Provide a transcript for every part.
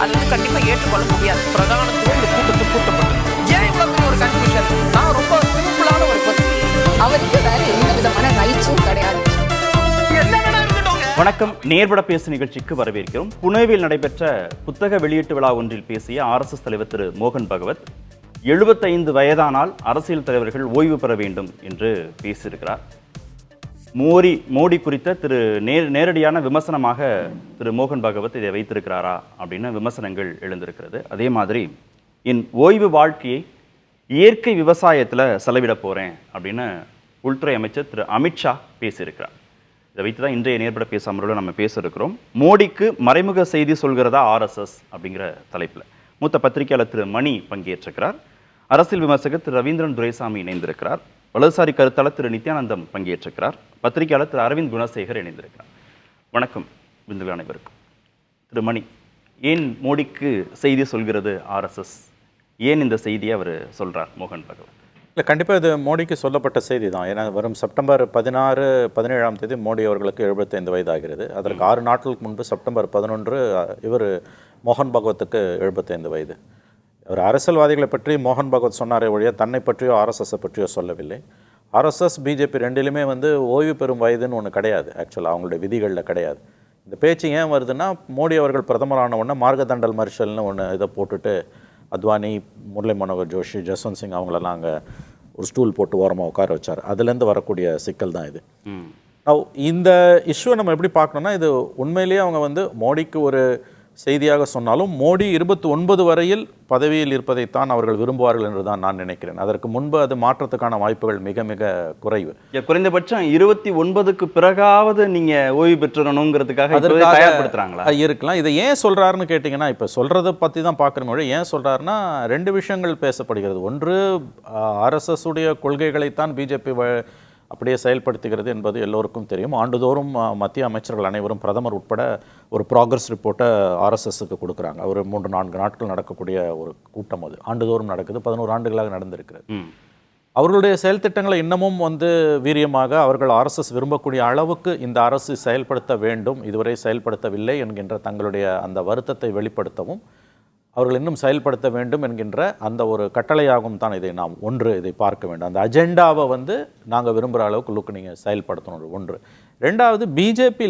அது வந்து கண்டிப்பாக ஏற்றுக்கொள்ள முடியாது. பிரதானத்துவம் இந்த கூட்டத்தில் கூட்டப்பட்டது. ஏன் இவ்வளோ பெரிய ஒரு கன்ஃபியூஷன்? நான் ரொம்ப சிம்பிளான ஒரு பர்சன். அவருக்கு வேற எந்த விதமான ரைட்ஸும் கிடையாது. வணக்கம். நேர்பட பேசு நிகழ்ச்சிக்கு வரவேற்கிறோம். புனேவில் நடைபெற்ற புத்தக வெளியீட்டு விழா ஒன்றில் பேசிய RSS தலைவர் திரு மோகன் பகவத் 75 வயதானால் அரசியல் தலைவர்கள் ஓய்வு பெற வேண்டும் என்று பேசியிருக்கிறார். மோடி குறித்த நேரடியான விமர்சனமாக திரு மோகன் பகவத் இதை வைத்திருக்கிறாரா அப்படின்னு விமர்சனங்கள் எழுந்திருக்கிறது. அதே மாதிரி என் ஓய்வு வாழ்க்கையை இயற்கை விவசாயத்தில் செலவிட போகிறேன் அப்படின்னு உள்துறை அமைச்சர் திரு அமித்ஷா பேசியிருக்கிறார். இதை வைத்து தான் இன்றைய நேர்பட பேசாமலோடு நம்ம பேச இருக்கிறோம். மோடிக்கு மறைமுக செய்தி சொல்கிறதா RSS அப்படிங்கிற தலைப்பில் மூத்த பத்திரிகையாளர் திரு மணி பங்கேற்றிருக்கிறார். அரசியல் விமர்சகர் திரு ரவீந்திரன் துரைசாமி இணைந்திருக்கிறார். வலதுசாரி கருத்தாளர் திரு நித்யானந்தம் பங்கேற்றிருக்கிறார். பத்திரிகையாளர் திரு அரவிந்த் குணசேகர் இணைந்திருக்கிறார். வணக்கம் விருந்துகள் அனைவருக்கும். திரு மணி, ஏன் மோடிக்கு செய்தி சொல்கிறது RSS? ஏன் இந்த செய்தியை அவர் சொல்கிறார் மோகன் பகவத்? இல்லை, கண்டிப்பாக இது மோடிக்கு சொல்லப்பட்ட செய்தி தான். ஏன்னா வரும் செப்டம்பர் 16-17ஆம் தேதி மோடி அவர்களுக்கு 75 வயது ஆகிறது. அதற்கு 6 நாட்களுக்கு முன்பு செப்டம்பர் 11 இவர் மோகன் பகவத்துக்கு 75 வயது. அவர் அரசியல்வாதிகளை பற்றி மோகன் பகவத் சொன்னாரே ஒழிய தன்னை பற்றியோ RSS பற்றியோ சொல்லவில்லை. RSS பிஜேபி ரெண்டிலுமே ஓய்வு பெறும் வயதுன்னு ஒன்று கிடையாது. ஆக்சுவலாக அவங்களுடைய விதிகளில் கிடையாது. இந்த பேச்சு ஏன் வருதுன்னா, மோடி அவர்கள் பிரதமரான உடனே மார்கதண்டல் மர்ஷல்னு ஒன்று இதை போட்டுட்டு அத்வானி, முரளி மனோகர் ஜோஷி, ஜஸ்வந்த் சிங் அவங்களெல்லாம் அங்கே ஒரு ஸ்டூல் போட்டு ஓரமாக உட்கார வச்சார். அதுலேருந்து வரக்கூடிய சிக்கல் தான் இது. இந்த இஷ்யூவை நம்ம எப்படி பார்க்கணுன்னா, இது உண்மையிலேயே அவங்க மோடிக்கு ஒரு செய்தியாக சொன்னாலும் மோடி 29 வரையில் பதவியில் இருப்பதைத்தான் அவர்கள் விரும்புவார்கள் என்று தான் நான் நினைக்கிறேன். அதற்கு முன்பு அது மாற்றத்துக்கான வாய்ப்புகள் மிக மிக குறைவு. குறைந்தபட்சம் 29க்கு பிறகாவது நீங்க ஓய்வு பெற்றணுங்கிறதுக்காக தயார்படுத்துறாங்களா? இருக்கலாம். இதை ஏன் சொல்றாருன்னு கேட்டிங்கன்னா, இப்போ சொல்றதை பற்றி தான் பார்க்குற ஏன் சொல்றாருன்னா 2 விஷயங்கள் பேசப்படுகிறது. ஒன்று, RSS உடைய கொள்கைகளைத்தான் பிஜேபி அப்படியே செயல்படுத்துகிறது என்பது எல்லோருக்கும் தெரியும். ஆண்டுதோறும் மத்திய அமைச்சர்கள் அனைவரும் பிரதமர் உட்பட ஒரு ப்ராக்ரஸ் ரிப்போர்ட்டை RSSக்கு கொடுக்குறாங்க. ஒரு 3-4 நாட்கள் நடக்கக்கூடிய ஒரு கூட்டம் அது ஆண்டுதோறும் நடக்குது. 11 ஆண்டுகளாக நடந்திருக்கிறது. அவர்களுடைய செயல் திட்டங்களை இன்னமும் வீரியமாக அவர்கள் RSS விரும்பக்கூடிய அளவுக்கு இந்த அரசு செயல்படுத்த வேண்டும், இதுவரை செயல்படுத்தவில்லை என்கின்ற தங்களுடைய அந்த வருத்தத்தை வெளிப்படுத்தவும் அவர்கள் இன்னும் செயல்படுத்த வேண்டும் என்கின்ற அந்த ஒரு கட்டளையாகவும் தான் இதை நாம் இதை பார்க்க வேண்டும். அந்த அஜெண்டாவை நாங்கள் விரும்புகிற அளவுக்கு நீங்கள் செயல்படுத்தணும். ஒன்று. ரெண்டாவது, பிஜேபி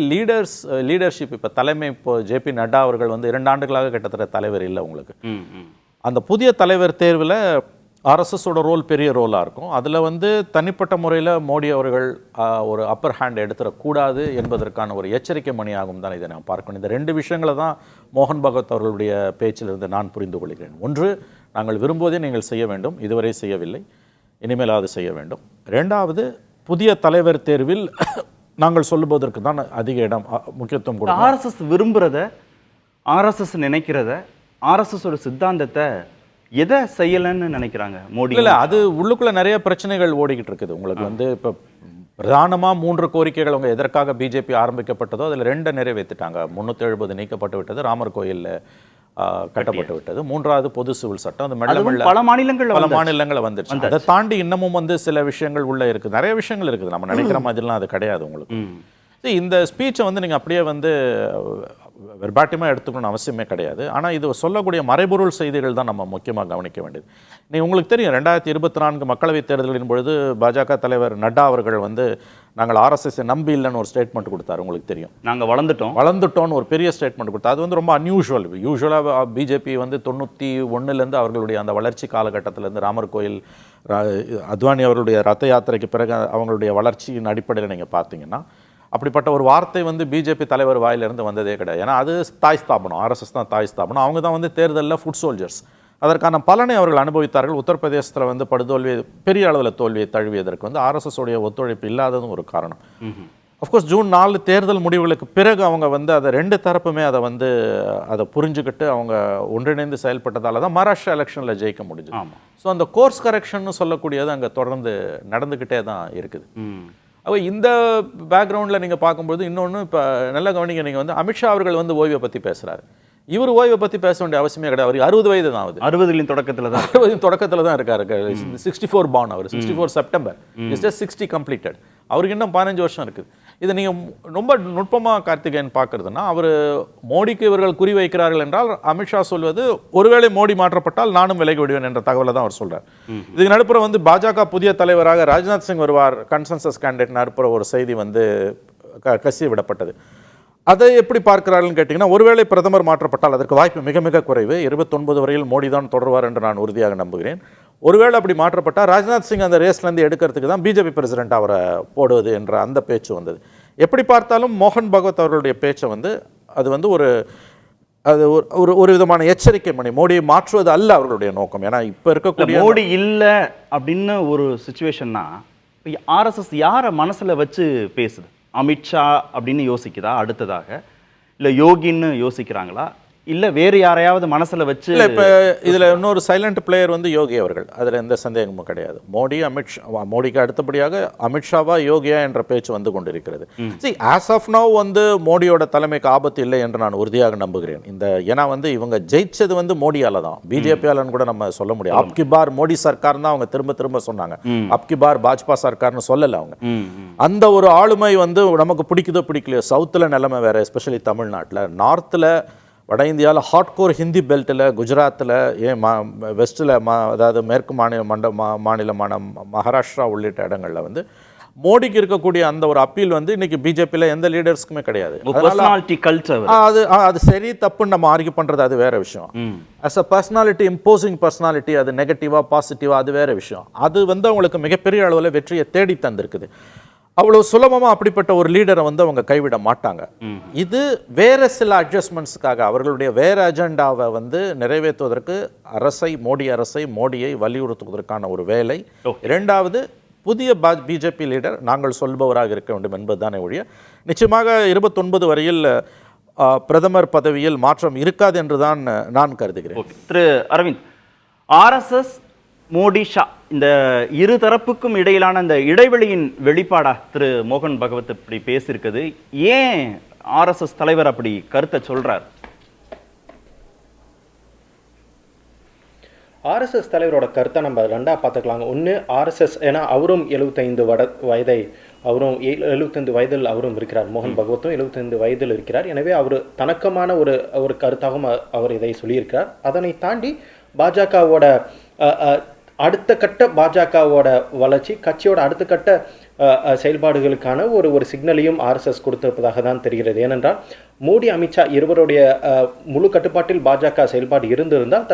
லீடர்ஷிப் இப்போ தலைமை, இப்போ JP நட்டா அவர்கள் 2 ஆண்டுகளாக கிட்டத்தட்ட தலைவர் இல்லை உங்களுக்கு. அந்த புதிய தலைவர் தேர்வில் RSSோட ரோல் பெரிய ரோலாக இருக்கும். அதில் தனிப்பட்ட முறையில் மோடி அவர்கள் ஒரு அப்பர் ஹேண்ட் எடுத்துடக்கூடாது என்பதற்கான ஒரு எச்சரிக்கை மணியாகவும் தான் இதை நான் பார்க்கணும். இந்த 2 விஷயங்களை தான் மோகன் பகவத் அவர்களுடைய பேச்சிலிருந்து நான் புரிந்து கொள்கிறேன். ஒன்று, நாங்கள் விரும்புவதை நீங்கள் செய்ய வேண்டும், இதுவரை செய்யவில்லை, இனிமேலாவது செய்ய வேண்டும். ரெண்டாவது, புதிய தலைவர் தேர்வில் நாங்கள் சொல்லுவதற்கு தான் அதிக இடம் முக்கியத்துவம் கொடுக்கும். RSS விரும்புகிறத, RSS நினைக்கிறத, RSSோட சித்தாந்தத்தை எதை செய்யலன்னு நினைக்கிறாங்க மோடி? இல்லை, அது உள்ளுக்குள்ள நிறைய பிரச்சனைகள் ஓடிக்கிட்டு இருக்குது உங்களுக்கு. இப்போ பிரதானமாக 3 கோரிக்கைகள் அவங்க எதற்காக பிஜேபி ஆரம்பிக்கப்பட்டதோ அதில் 2 நிறைவேற்றிட்டாங்க. 370 நீக்கப்பட்டு விட்டது, ராமர் கோயில் கட்டப்பட்டு விட்டது. 3வது பொது சிவில் சட்டம், அது பல மாநிலங்களில் வந்துருச்சு. அதை தாண்டி இன்னமும் சில விஷயங்கள் உள்ள இருக்குது, நிறைய விஷயங்கள் இருக்குது. நம்ம நினைக்கிற மாதிரிலாம் அது கிடையாது உங்களுக்கு. இந்த ஸ்பீச்சை நீங்கள் அப்படியே வெர்பாட்டியமாக எடுத்துக்கணும்னு அவசியமே கிடையாது. ஆனால் இது சொல்லக்கூடிய மறைபொருள் செய்திகள் தான் நம்ம முக்கியமாக கவனிக்க வேண்டியது. உங்களுக்கு தெரியும், 2024 மக்களவைத் தேர்தலின் பொழுது பாஜக தலைவர் நட்டா அவர்கள் நாங்கள் RSSஐ நம்பி இல்லைன்னு ஒரு ஸ்டேட்மெண்ட் கொடுத்தாரு. உங்களுக்கு தெரியும், நாங்கள் வளர்ந்துட்டோம்னு ஒரு பெரிய ஸ்டேட்மெண்ட் கொடுத்தாரு. அது ரொம்ப அன்யூஷுவல். யூஸ்வலாக பிஜேபி 91லேருந்து அவர்களுடைய அந்த வளர்ச்சி காலகட்டத்திலேருந்து ராமர் கோயில், அத்வானி அவர்களுடைய ரத யாத்திரைக்கு பிறகு அவங்களுடைய வளர்ச்சியின் அடிப்படையில் நீங்கள் பார்த்தீங்கன்னா அப்படிப்பட்ட ஒரு வார்த்தை பிஜேபி தலைவர் வாயிலிருந்து வந்ததே கிடையாது. ஏன்னா அது தாய் ஸ்தாபனம், RSS தான் தாய் ஸ்தாபனம். அவங்க தான் தேர்தலில் ஃபுட் சோல்ஜர்ஸ். அதற்கான பலனை அவர்கள் அனுபவித்தார்கள். உத்தரப்பிரதேசத்தில் பெரிய அளவில் தோல்வியை தழுவியதற்கு RSS உடைய ஒத்துழைப்பு இல்லாததும் ஒரு காரணம். அஃப்கோர்ஸ் ஜூன் 4 தேர்தல் முடிவுகளுக்கு பிறகு அவங்க அதை 2 தரப்புமே அதை புரிஞ்சுக்கிட்டு அவங்க ஒன்றிணைந்து செயல்பட்டதால தான் மகாராஷ்டிரா எலெக்ஷனில் ஜெயிக்க முடிஞ்சது. ஸோ அந்த கோர்ஸ் கரெக்ஷன் சொல்லக்கூடியது அங்கே தொடர்ந்து நடந்துக்கிட்டே தான் இருக்குது. அப்போ இந்த பேக்ரவுண்டில் நீங்கள் பார்க்கும்போது இன்னொன்று, இப்போ நல்ல கவனிங்க, நீங்கள் அமித்ஷா அவர்கள் ஓய்வை பற்றி பேசுகிறாரு. இவர் ஓய்வை பற்றி பேச வேண்டிய அவசியமே கிடையாது. அவருக்கு 60 வயது தான் ஆகுது. 60களின் தொடக்கத்தில் தான் இருக்காரு. 64 பார்ன் அவர். 64 செப்டம்பர். Is just 60 completed. அவருக்கு இன்னும் 15 வருஷம் இருக்குது. இதை நீங்கள் ரொம்ப நுட்பமாக கார்த்திகேயன் பார்க்குறதுன்னா அவர் மோடிக்கு இவர்கள் குறி வைக்கிறார்கள் என்றால் அமித்ஷா சொல்வது ஒருவேளை மோடி மாற்றப்பட்டால் நானும் விலகி விடுவேன் என்ற தகவலை தான் அவர் சொல்கிறார். இதுக்கு நடுப்புற வந்து பாஜக புதிய தலைவராக ராஜ்நாத் சிங் வருவார் கன்சென்சஸ் கேண்டிடேட் நடுப்புற ஒரு செய்தி வந்து கசிய விடப்பட்டது. அதை எப்படி பார்க்கிறார்கள்னு கேட்டிங்கன்னா, ஒருவேளை பிரதமர் மாற்றப்பட்டால் அதற்கு வாய்ப்பு மிக மிக குறைவு. 29 வரையில் மோடி தான் தொடர்வார் என்று நான் உறுதியாக நம்புகிறேன். ஒருவேளை அப்படி மாற்றப்பட்டால் ராஜ்நாத் சிங் அந்த ரேஸ்லேருந்து எடுக்கிறதுக்கு தான் பிஜேபி பிரசிடென்ட் அவரை போடுவது என்ற அந்த பேச்சு வந்தது. எப்படி பார்த்தாலும் மோகன் பகவத் அவர்களுடைய பேச்சை வந்து அது வந்து அது ஒரு விதமான எச்சரிக்கை மணி. மோடியை மாற்றுவது அல்ல அவர்களுடைய நோக்கம். ஏன்னா இப்போ இருக்கக்கூடிய மோடி இல்லை அப்படின்னு ஒரு சுச்சுவேஷன்னா ஆர்எஸ்எஸ் யாரை மனசில் வச்சு பேசுது? அமித்ஷா அப்படின்னு யோசிக்குதா அடுத்ததாக, இல்லை யோகின்னு யோசிக்கிறாங்களா, இல்லை வேறு யாரையாவது மனசில் வச்சு? இல்லை, இப்போ இதில் இன்னொரு சைலண்ட் பிளேயர் வந்து யோகி அவர்கள், அதில் எந்த சந்தேகமும் கிடையாது. மோடிக்கு அடுத்தபடியாக அமித்ஷாவா யோகியா என்ற பேச்சு வந்து கொண்டிருக்கிறது. ஆஸ் ஆஃப் நவ் வந்து மோடியோட தலைமைக்கு ஆபத்து இல்லை என்று நான் உறுதியாக நம்புகிறேன். ஏன்னா வந்து இவங்க ஜெயிச்சது வந்து மோடியால தான், பிஜேபியாலன்னு கூட நம்ம சொல்ல முடியும். அப்கி பார் மோடி சர்க்கார் தான் அவங்க திரும்ப திரும்ப சொன்னாங்க. அப்கி பார் பாஜ்பா சர்க்கார்னு சொல்லலை அவங்க. அந்த ஒரு ஆளுமை வந்து நமக்கு பிடிக்குதோ பிடிக்கலையோ, சவுத்தில் நிலைமை வேற, எஸ்பெஷலி தமிழ்நாட்டில், நார்த்தில் வட இந்தியாவில் ஹார்ட்கோர் ஹிந்தி பெல்ட்டில், குஜராத்தில், வெஸ்ட்டில், அதாவது மேற்கு மாநிலமான மகாராஷ்டிரா உள்ளிட்ட இடங்களில் வந்து மோடிக்கு இருக்கக்கூடிய அந்த ஒரு அப்பீல் வந்து இன்னைக்கு பிஜேபியில் எந்த லீடர்ஸ்க்குமே கிடையாது. அது சரி தப்புன்னு நம்ம ஆர்கியூ பண்ணுறது அது வேற விஷயம். As a personality, imposing personality, அது நெகட்டிவா பாசிட்டிவா அது வேற விஷயம். அது வந்து அவங்களுக்கு மிகப்பெரிய அளவில் வெற்றியை தேடி தந்திருக்குது. அவ்வளவு சுலபமா அப்படிப்பட்ட ஒரு லீடரை வந்து அவங்க கைவிட மாட்டாங்க. இது வேற சில அட்ஜஸ்ட்மெண்ட்ஸுக்காக அவர்களுடைய வேற அஜெண்டாவை வந்து நிறைவேற்றுவதற்கு மோடி அரசை, மோடியை வலியுறுத்துவதற்கான ஒரு வேலை. இரண்டாவது, புதிய பிஜேபி லீடர் நாங்கள் சொல்பவராக இருக்க வேண்டும் என்பதுதானே ஒழிய நிச்சயமாக 29 வரையில் பிரதமர் பதவியில் மாற்றம் இருக்காது என்றுதான் நான் கருதுகிறேன். திரு அரவிந்த், ஆர்எஸ்எஸ் மோடி ஷா இந்த இரு தரப்புக்கும் இடையிலான அந்த இடைவெளியின் வெளிப்பாடா திரு மோகன் பகவத் இப்படி பேசியிருக்குது? ஏன் ஆர்எஸ்எஸ் தலைவர் அப்படி கருத்தை சொல்றார்? ஆர்எஸ்எஸ் தலைவரோட கருத்தை நம்ம ரெண்டாக பார்த்துக்கலாங்க. ஒன்று, ஆர்எஸ்எஸ், ஏன்னா அவரும் 75 வயதில் அவரும் இருக்கிறார். மோகன் பகவத்தும் 75 வயதில் இருக்கிறார். எனவே அவர் தனக்கமான ஒரு கருத்தாகவும் அவர் இதை சொல்லியிருக்கிறார். அதனை தாண்டி பாஜகவோட அடுத்த கட்ட பாஜகவோட வளர்ச்சி, கட்சியோட அடுத்த கட்ட செயல்பாடுகளுக்கான ஒரு சிக்னலையும் ஆர்எஸ்எஸ் கொடுத்திருப்பதாக தான் தெரிகிறது. ஏனென்றால் மோடி, அமித்ஷா இருவருடைய முழு கட்டுப்பாட்டில் பாஜக செயல்பாடு இருந்திருந்தால்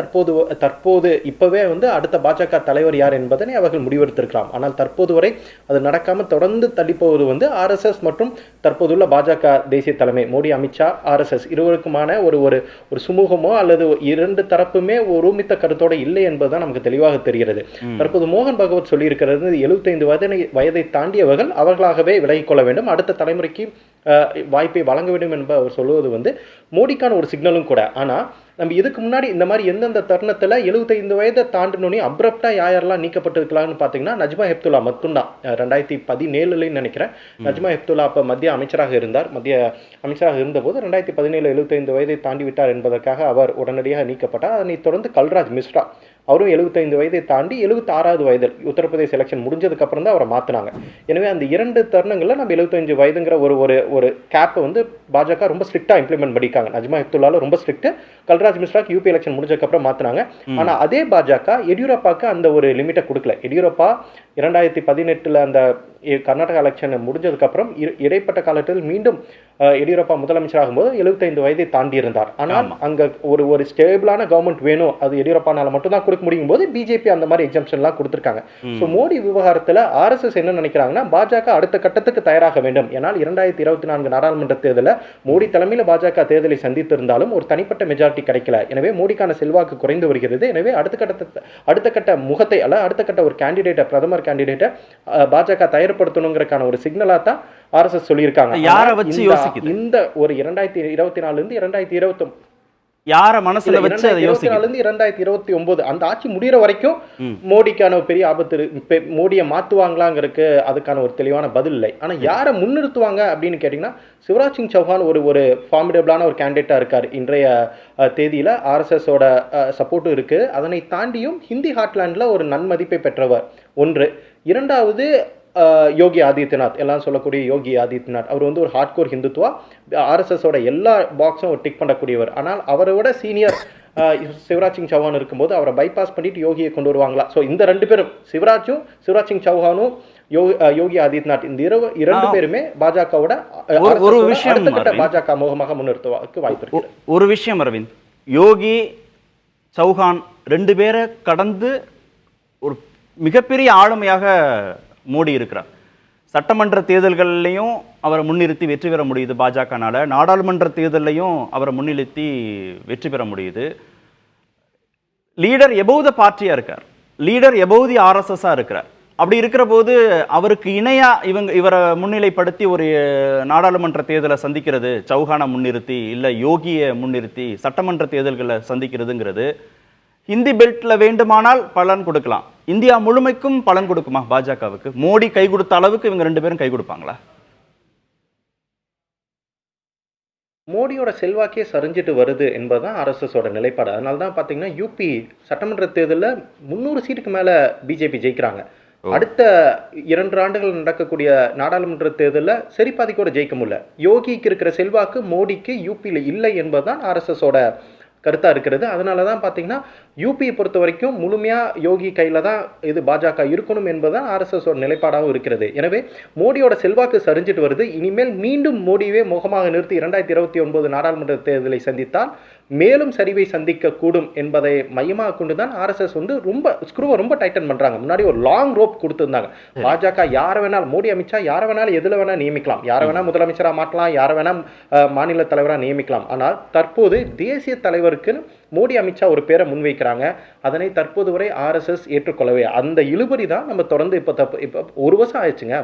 தற்போது இப்பவே வந்து அடுத்த பாஜக தலைவர் யார் என்பதனை அவர்கள் முடிவெடுத்திருக்கலாம். ஆனால் தற்போது வரை அது நடக்காமல் தொடர்ந்து தள்ளிப்போவது வந்து ஆர்எஸ்எஸ் மற்றும் தற்போதுள்ள பாஜக தேசிய தலைமை மோடி, அமித்ஷா, ஆர்எஸ்எஸ் இருவருக்குமான ஒரு சுமூகமோ அல்லது இரண்டு தரப்புமே ஒருமித்த கருத்தோட இல்லை என்பதுதான் நமக்கு தெளிவாக தெரிகிறது. தற்போது மோகன் பகவத் சொல்லியிருக்கிறது, 75 வயதை தாண்டியவர்கள் அவர்களாகவே விலகிக் கொள்ள வேண்டும், அடுத்த தலைமுறைக்கு வாய்ப்பை வழங்க வேண்டும் என்ப அவர் சொல்லுவது வந்து மோடிக்கான ஒரு சிக்னலும் கூட. ஆனால் நம்ம இதுக்கு முன்னாடி இந்த மாதிரி எந்தெந்த தருணத்தில் 75 வயதை தாண்டினோடனே அப்ரப்டா யாரெல்லாம் நீக்கப்பட்டிருக்கலாம்னு பார்த்தீங்கன்னா, நஜ்மா ஹெப்துல்லா மட்டும்தான். 2017 நினைக்கிறேன் நஜ்மா ஹெப்துல்லா அப்போ மத்திய அமைச்சராக இருந்தபோது 2017 75 வயதை தாண்டி விட்டார் என்பதற்காக அவர் உடனடியாக நீக்கப்பட்டார். அதனைத் தொடர்ந்து கல்ராஜ் மிஸ்ரா, அவரும் 75 வயதை தாண்டி 76வது வயதில் உத்தரப்பிரதேச எலெக்ஷன் முடிஞ்சதுக்கு அப்புறம் தான் அவரை மாற்றினாங்க. எனவே அந்த இரண்டு தருணங்களில் நம்ம 75 வயதுங்கிற ஒரு கேப்பை வந்து பாஜக ரொம்ப ஸ்ட்ரிக்டா இம்ப்ளிமெண்ட் பண்ணிக்காங்க. நஜ்மா ஹெப்துல்லால ரொம்ப ஸ்ட்ரிக்ட், கல்ராஜ் மிஸ்ராக்கு யூபி எலெக்ஷன் முடிஞ்சதுக்கு அப்புறம் மாற்றினாங்க. ஆனா அதே பாஜக எடியூரப்பாக்கு அந்த ஒரு லிமிட்டை கொடுக்கல. எடியூரப்பா 2018 அந்த கர்நாடகா எலெக்ஷன் முடிஞ்சதுக்கு அப்புறம் இடைப்பட்ட காலத்தில் மீண்டும் எடியூரப்பா முதலமைச்சராகும் போது 75 வயதை தாண்டி இருந்தார். ஆனால் அங்க ஒரு ஸ்டேபிளான கவர்மெண்ட் வேணும், அது எடியூரப்பானால மட்டும் தான் கொடுக்க முடியும் போது பிஜேபி அந்த மாதிரி எக்ஸம்ஷன்லாம் கொடுத்திருக்காங்க. ஸோ மோடி விவகாரத்தில் ஆர்எஸ்எஸ் என்ன நினைக்கிறாங்கன்னா, பாஜக அடுத்த கட்டத்துக்கு தயாராக வேண்டும். ஏன்னால் 2024 நாடாளுமன்ற தேர்தலில் மோடி தலைமையில் பாஜக தேர்தலை சந்தித்திருந்தாலும் ஒரு தனிப்பட்ட மெஜாரிட்டி கிடைக்கல. எனவே மோடிக்கான செல்வாக்கு குறைந்து வருகிறது. எனவே அடுத்த கட்ட முகத்தை அல்ல அடுத்த கட்ட ஒரு கேண்டிடேட்டை, பிரதமர் கேண்டிடேட்டை பாஜக தயார்படுத்தணுங்கிறதுக்கான ஒரு சிக்னலா தான் ஆர்எஸ்எஸ் சொல்லியிருக்காங்க. இந்த ஒரு 2024 2029 யார மனசுல வச்சு அதை யோசிக்கல. 2029 அந்த ஆட்சி முடிகிற வரைக்கும் மோடிக்கான ஒரு பெரிய ஆபத்து, மோடியை மாத்துவாங்களாங்கிறதுக்கு அதுக்கான ஒரு தெளிவான பதில் இல்லை. ஆனா யாரை முன்னிறுத்துவாங்க அப்படின்னு கேட்டீங்கன்னா, சிவராஜ் சிங் சௌஹான் ஒரு ஃபார்மிடபிளான ஒரு கேண்டிடேட்டா இருக்கார். இன்றைய தேதியில ஆர்எஸ்எஸோட சப்போர்ட்டும் இருக்கு. அதனை தாண்டியும் ஹிந்தி ஹார்ட்லாண்ட்ல ஒரு நன்மதிப்பை பெற்றவர் ஒன்று. இரண்டாவது, யோகி ஆதித்யநாத் எல்லாம் சொல்லக்கூடிய யோகி ஆதித்யநாத் அவர் வந்து ஒரு ஹார்ட்கோர் ஹிந்துத்துவா, ஆர்எஸ்எஸோட எல்லா பாக்ஸும் டிக் பண்ணக்கூடியவர். ஆனால் அவரை விட சீனியர் சிவராஜ் சிங் சௌஹான் இருக்கும்போது அவரை பைபாஸ் பண்ணிட்டு யோகியை கொண்டு வருவாங்களா? ஸோ இந்த ரெண்டு பேரும் சிவராஜ் சிங் சௌஹானும் யோகி ஆதித்யநாத் இந்த இரண்டு பேருமே பாஜகவோட ஒரு விஷயம் பாஜக மோகமாக முன்னிறுத்துவதற்கு வாய்ப்பு இருக்கு. ஒரு விஷயம் அரவிந்த், யோகி சௌஹான் ரெண்டு பேரை கடந்து ஒரு மிகப்பெரிய ஆளுமையாக மோடி இருக்கிறார். சட்டமன்ற தேர்தல்கள்லையும் அவரை முன்னிறுத்தி வெற்றி பெற முடியுது பாஜகனால, நாடாளுமன்ற தேர்தலையும் அவரை முன்னிறுத்தி வெற்றி பெற முடியுது. லீடர் எபோவ் த பார்ட்டியா இருக்கார், லீடர் எபோவ் தி ஆர்எஸ்எஸ்ஸா இருக்கிறார். அப்படி இருக்கிற போது அவருக்கு இணையா இவரை முன்னிலைப்படுத்தி ஒரு நாடாளுமன்ற தேர்தலை சந்திக்கிறது, சௌஹானை முன்னிறுத்தி இல்லை யோகியை முன்னிறுத்தி சட்டமன்ற தேர்தல்களை சந்திக்கிறதுங்கிறது ஹிந்தி பெல்ட்ல வேண்டுமானால் பலன் கொடுக்கலாம், இந்தியா முழுமைக்கும் பலன் கொடுக்குமா பாஜகவுக்கு? மோடி கை கொடுத்த அளவுக்கு இவங்க ரெண்டு பேரும் கை கொடுப்பாங்களா? மோடியோட செல்வாக்கே சரிஞ்சிட்டு வருது என்பதுதான் ஆர்எஸ்எஸோட நிலைப்பாடு. அதனால தான் பார்த்தீங்கன்னா யூபி சட்டமன்ற தேர்தலில் 300 சீட்டுக்கு மேலே பிஜேபி ஜெயிக்கிறாங்க. அடுத்த 2 ஆண்டுகள் நடக்கக்கூடிய நாடாளுமன்ற தேர்தலில் சரிபாதி கூட ஜெயிக்க முடியல. யோகிக்கு இருக்கிற செல்வாக்கு மோடிக்கு யூபியில் இல்லை என்பதுதான் ஆர்எஸ்எஸோட கருத்தாக இருக்கிறது. அதனால தான் பார்த்தீங்கன்னா யூபியை பொறுத்த வரைக்கும் முழுமையாக யோகி கையில் தான் இது பாஜக இருக்கணும் என்பதுதான் ஆர்எஸ்எஸோட நிலைப்பாடாகவும் இருக்கிறது. எனவே மோடியோட செல்வாக்கு சரிஞ்சிட்டு வருது. இனிமேல் மீண்டும் மோடியே முகமாக நிறுத்தி 2029 நாடாளுமன்ற தேர்தலை சந்தித்தால் மேலும் சரிவை சந்திக்கக்கூடும் என்பதை மையமாக கொண்டு தான் ஆர்எஸ்எஸ் வந்து ரொம்ப ஸ்க்ரூவை ரொம்ப டைட்டன் பண்ணுறாங்க. முன்னாடி ஒரு லாங் ரோப் கொடுத்துருந்தாங்க. பாஜக யாரை வேணாலும், மோடி அமித்ஷா யாரை வேணாலும் எதில் வேணால் நியமிக்கலாம், யாரை வேணால் முதலமைச்சராக மாற்றலாம், யாரை வேணால் மாநில தலைவராக நியமிக்கலாம். ஆனால் தற்போது தேசிய தலைவருக்கு மோடி அமித்ஷா ஒரு பேரை முன்வைக்கிறாங்க. அதனை தற்போது வரை ஆர்எஸ்எஸ் ஏற்றுக்கொள்ளவே. அந்த இழுபறி தான் நம்ம தொடர்ந்து இப்போ 1 வருஷம் ஆயிடுச்சுங்க.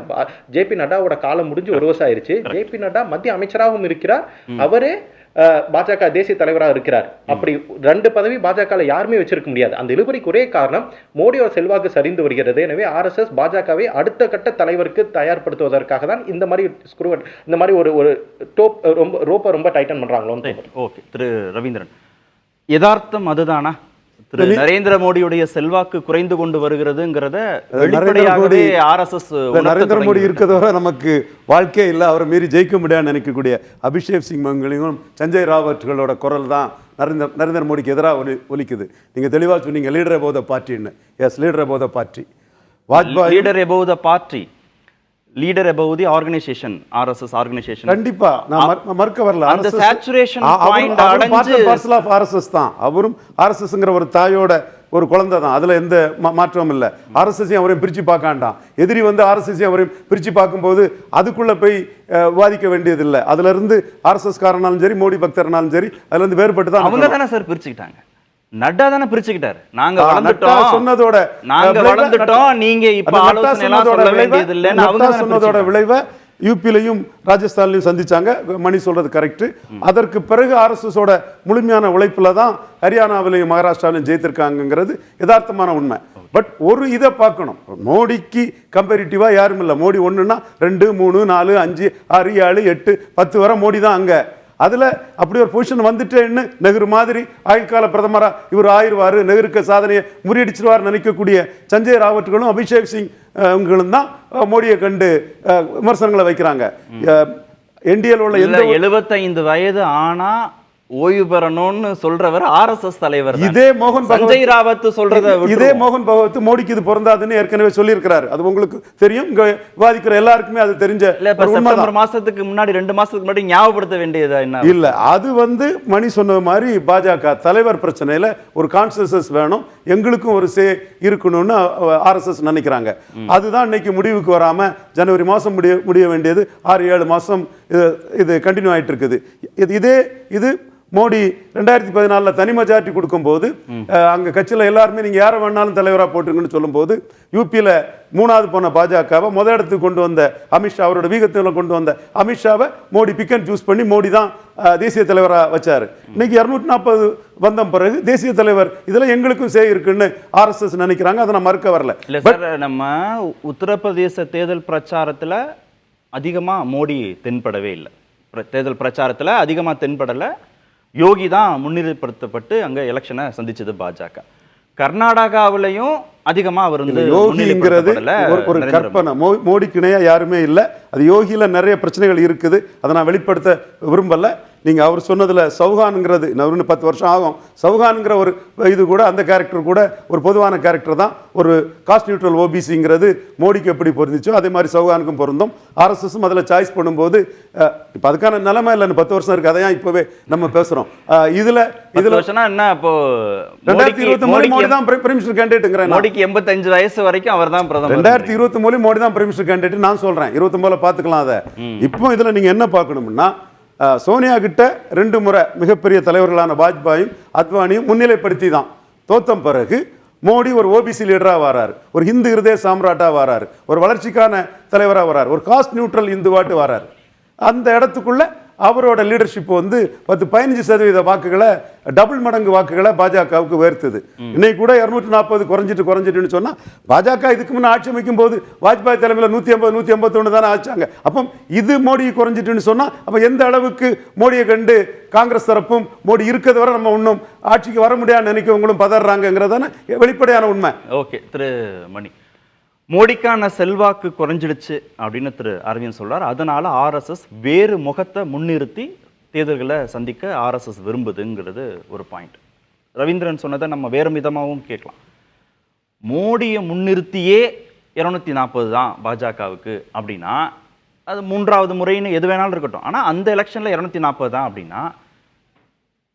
ஜேபி நட்டாவோட காலம் முடிஞ்சு 1 வருஷம் ஆயிடுச்சு. ஜேபி நட்டா மத்திய அமைச்சராகவும் இருக்கிறார், அவரே பாஜக தேசிய தலைவராக இருக்கிறார். அப்படி 2 பதவி பாஜக யாருமே வச்சிருக்க முடியாது. அந்த இழுபறிக்கு ஒரே காரணம் மோடியோட செல்வாக்கு சரிந்து வருகிறது. எனவே ஆர்எஸ்எஸ் பாஜகவை அடுத்த கட்ட தலைவருக்கு தயார்படுத்துவதற்காக தான் இந்த மாதிரி இந்த மாதிரி ஒரு டோப் ரொம்ப டைட்டன் பண்றாங்களோ. ஓகே, திரு ரவீந்திரன், யதார்த்தம் அதுதானா? திரு நரேந்திர மோடியுடைய செல்வாக்கு குறைந்து கொண்டு வருகிறதுங்கிறத வெளிப்படையாகவே ஆர்எஸ்எஸ் நரேந்திர மோடி இருக்கிறதோட நமக்கு வாழ்க்கையே இல்லை, அவரை மீறி ஜெயிக்க முடியாதுன்னு நினைக்கக்கூடிய அபிஷேக் சிங் மங்களையும் சஞ்சய் ராவத்களோட குரல் தான் நரேந்திர மோடிக்கு எதிராக ஒலிக்குது. நீங்க தெளிவாக சொன்னீங்க, லீடர் அபோவ் த பார்ட்டின்னு. Yes, leader above the party. Vajpayee leader above the party, leader above the organisation, RSS organisation. கண்டிப்பா நான் மறுக்க வரல. அந்த சேச்சுரேஷன் பாயிண்ட் அடைஞ்சு பார்சல் ஆஃப் ஆர்எஸ்எஸ் தான். அவரும் ஆர்எஸ்எஸ்ங்கிற ஒரு தாயோட ஒரு குழந்தை தான், அதுல எந்த மாற்றமும் இல்லை. ஆர்எஸ்எஸ் அவரையும் பிரிச்சு பார்க்காண்டாம். எதிரி வந்து ஆர்எஸ்எஸ் அவரையும் பிரிச்சு பார்க்கும்போது அதுக்குள்ள போய் வாதிக்க வேண்டியதில்லை. அதுல இருந்து ஆர்எஸ்எஸ் காரனாலும் சரி, மோடி பக்தர்னாலும் சரி, அதுல இருந்து வேறுபட்டு தான். அவங்க தானே சார் பிரிச்சுக்கிட்டாங்க, நட்டா தானே பிரிச்சுக்கிட்டாரு. நாங்க வளர்ந்துட்டோம் சொன்னதோட நீங்க இப்ப ஆலோசனை எல்லாம் சொல்ல வேண்டியது இல்லைன்னு அவங்க சொன்னதோட விளைவை யூபிலையும் ராஜஸ்தான்லையும் சந்திச்சாங்க. மணி சொல்றது கரெக்ட். அதற்கு பிறகு ஆர்எஸ்எஸோட முழுமையான உழைப்புல தான் ஹரியானாவிலையும் மகாராஷ்டிராவிலையும் ஜெயித்திருக்காங்கிறது யதார்த்தமான உண்மை. பட் ஒரு இதை பார்க்கணும், மோடிக்கு கம்பேரிட்டிவா யாரும் இல்லை. மோடி 1ன்னா 2, 3, 4, 5, 6, 7, 8, 10 வரை மோடி தான் அங்க. அதுல அப்படி ஒரு பொசிஷன் வந்துட்டேன்னு நெஹ்ரு மாதிரி ஆயுள் கால பிரதமரா இவர் ஆயிடுவாரு, நெஹ்ருக்கு சாதனையை முறியடிச்சிருவார் நினைக்கக்கூடிய சஞ்சய் ராவத்களும் அபிஷேக் சிங் தான் மோடியை கண்டு விமர்சனங்களை வைக்கிறாங்க. என்டிஎல் உள்ள 75 வயது ஆனா ஓய்வு பெறணும்னு சொல்றவர் ஆர்எஸ்எஸ் தலைவர். இதே மோகன் சஞ்சய் ராவத் சொல்றத இதே மோகன் பகவத் மோடிக்கு இது பொருந்தாதுன்னு ஏற்கனவே சொல்லியிருக்கிறாரு. அது உங்களுக்கு தெரியும், இங்க விவாதிக்கிற எல்லாருக்குமே அது தெரிஞ்ச. செப்டம்பர் மாசத்துக்கு முன்னாடி 2 மாசத்துக்கு முன்னாடி ஞாபகப்படுத்த வேண்டியதா என்ன இல்ல? அது வந்து மணி சொன்ன மாதிரி பாஜக தலைவர் பிரச்சனையில ஒரு கான்சென்சஸ் வேணும், எங்களுக்கும் ஒரு சே இருக்கணும்னு ஆர்எஸ்எஸ் நினைக்கிறாங்க. அதுதான் இன்னைக்கு முடிவுக்கு வராம ஜனவரி மாசம் முடிய வேண்டியது 6-7 மாசம் இது கண்டினியூ ஆயிட்டு இருக்குது. இது மோடி 2014 தனி மெஜாரிட்டி கொடுக்கும்போது அங்க கட்சியில எல்லாருமே நீங்க யாரை வேணாலும் தலைவராக போட்டுருங்கன்னு சொல்லும்போது யூபியில 3வது போன பாஜகவை முதல் இடத்துக்கு கொண்டு வந்த அமித்ஷா, அவரோட வீகத்தில் கொண்டு வந்த அமித்ஷாவை மோடி பிக் அண்ட் சூஸ் பண்ணி மோடி தான் தேசிய தலைவராக வச்சாரு. இன்னைக்கு 240 வந்த பிறகு தேசிய தலைவர் இதுல எங்களுக்கும் சே இருக்குன்னு ஆர்எஸ்எஸ் நினைக்கிறாங்க. அதை நான் மறுக்க வரல. நம்ம உத்தரப்பிரதேச தேர்தல் பிரச்சாரத்துல அதிகமா மோடி தென்படவே இல்லை. தேர்தல் பிரச்சாரத்துல அதிகமா தென்படல. யோகி தான் முன்னிலைப்படுத்தப்பட்டு அங்க எலெக்ஷனை சந்திச்சது பாஜக. கர்நாடகாவிலையும் அதிகமா அவர் வந்து யோகிங்கிறது ஒரு கற்பனை. மோடிக்கு இணையா யாருமே இல்லை. அது யோகியில நிறைய பிரச்சனைகள் இருக்குது. அதை நான் வெளிப்படுத்த விரும்பல. நீங்க அவர் சொன்னதுல சௌஹான்ங்கிறது இன்னும் 10 வருஷம் ஆகும். சௌஹான்ங்கிற ஒரு இது கூட அந்த கேரக்டர் கூட ஒரு பொதுவான கேரக்டர் தான். ஒரு காஸ்ட் நியூட்ரல் ஓபிசிங்கிறது மோடிக்கு எப்படி பொருந்துச்சோ அதே மாதிரி சௌஹானுக்கும் பொருந்தும். ஆர்எஸ்எஸும் அதில் சாய்ஸ் பண்ணும்போது இப்போ அதுக்கான நிலைமை இல்லைன்னு 10 வருஷம் இருக்கு. அதையா இப்பவே நம்ம பேசுறோம். இதுல என்ன இப்போ 2023 மோடி தான் பிரைம் மினிஸ்டர் கேண்டிடேட்ங்கறேன். மோடிக்கு 85 வயசு வரைக்கும் அவர் தான் பிரதமர். 2023 மோடி தான் பிரைம் மினிஸ்டர் கேண்டிடேட் நான் சொல்றேன். 29 பார்த்துக்கலாம் அதை. இப்போ இதுல நீங்க என்ன பார்க்கணும்னா சோனியா கிட்ட 2 முறை மிகப்பெரிய தலைவர்களான வாஜ்பாயும் அத்வானியும் முன்னிலைப்படுத்தி தான் தோத்தம் பிறகு மோடி ஒரு ஓபிசி லீடராக வராரு, ஒரு இந்து ஹிருதய சாம்ராட்டாக வராரு, ஒரு வளர்ச்சிக்கான தலைவராக வராரு, ஒரு காஸ்ட் நியூட்ரல் இந்துவாட்டு வராரு. அந்த இடத்துக்குள்ள அவரோட லீடர்ஷிப் வந்து 10-15% வாக்குகளை டபுள் மடங்கு வாக்குகளை பாஜகவுக்கு உயர்த்துது. இன்னைக்கு கூட 240 குறைஞ்சிட்டுன்னு சொன்னா பாஜக இதுக்கு முன்னே ஆட்சி அமைக்கும் போது வாஜ்பாய் தலைமையில் 180-181 தானே ஆச்சாங்க. அப்போ இது மோடி குறைஞ்சிட்டுன்னு சொன்னா அப்ப எந்த அளவுக்கு மோடியை கண்டு காங்கிரஸ் தரப்பும் மோடி இருக்கிறது வரை நம்ம இன்னும் ஆட்சிக்கு வர முடியாதுன்னு நினைக்கவங்களும் பதறாங்கிறதான வெளிப்படையான உண்மை. ஓகே, திரு மணி, மோடிக்கான செல்வாக்கு குறைஞ்சிடுச்சு அப்படின்னு திரு அரவிந்த் சொல்றார். அதனால ஆர்எஸ்எஸ் வேறு முகத்தை முன்னிறுத்தி தேர்தல்களை சந்திக்க ஆர்எஸ்எஸ் விரும்புதுங்கிறது ஒரு பாயிண்ட். ரவீந்திரன் சொன்னதை நம்ம வேறு விதமாகவும் கேட்கலாம். மோடியை முன்னிறுத்தியே 240 தான் பாஜகவுக்கு அப்படின்னா அது 3வது முறைன்னு எது வேணாலும் இருக்கட்டும். ஆனால் அந்த எலெக்ஷனில் 240 தான் அப்படின்னா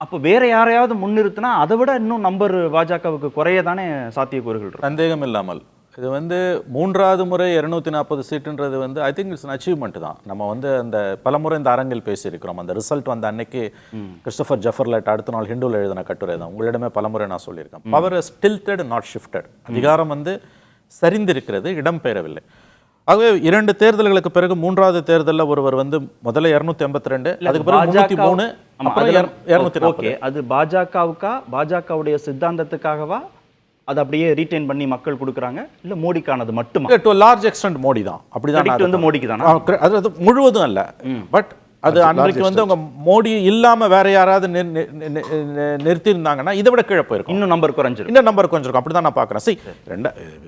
அப்போ வேற யாரையாவது முன்னிறுத்தினா அதை விட இன்னும் நம்பர் பாஜகவுக்கு குறைய தானே சாத்தியக்கூறுகள் இருக்கு. சந்தேகம் இல்லாமல் இது வந்து 3வது முறை 240 சீட்டுன்றது வந்து ஐ திங்க் இட்ஸ் அச்சீவ்மெண்ட் தான். நம்ம வந்து அந்த பலமுறை இந்த அரங்கில் பேசியிருக்கிறோம். அந்த ரிசல்ட் வந்த அன்னைக்கு கிறிஸ்டோபர் ஜெஃபர்லெட் அடுத்த நாள் ஹிந்துவில் எழுதின கட்டுரை தான். உங்களிடமே பலமுறை நான் சொல்லியிருக்கேன். Power is tilted not shifted. அதிகாரம் வந்து சரிந்திருக்கிறது, இடம்பெயரவில்லை. ஆகவே 2 தேர்தல்களுக்கு பிறகு 3வது தேர்தலில் ஒருவர் வந்து முதல்ல 282, அதுக்கு பிறகு 303, அப்புறம் 240. அது பாஜகவுக்கா, பாஜகவுடைய சித்தாந்தத்துக்காகவா அது அப்படியே ரீடைன் பண்ணி மக்கள் கொடுக்குறாங்க, இல்ல மோடிக்கானது மட்டுமா? டு லார்ஜ் எக்ஸ்டென்ட் மோடி தான். அப்படிதான் வந்து மோடிக்கு தானா? அது முழுவதும் அல்ல. பட் அது அன்றைக்கு வந்து அவங்க மோடி இல்லாம வேற யாராவது நிறுத்தி இருந்தாங்கன்னா இதை விட கீழே போயிருக்கும். இன்னும் நம்பர் குறைஞ்சிருக்கும். அப்படிதான் நான் பாக்குறேன்.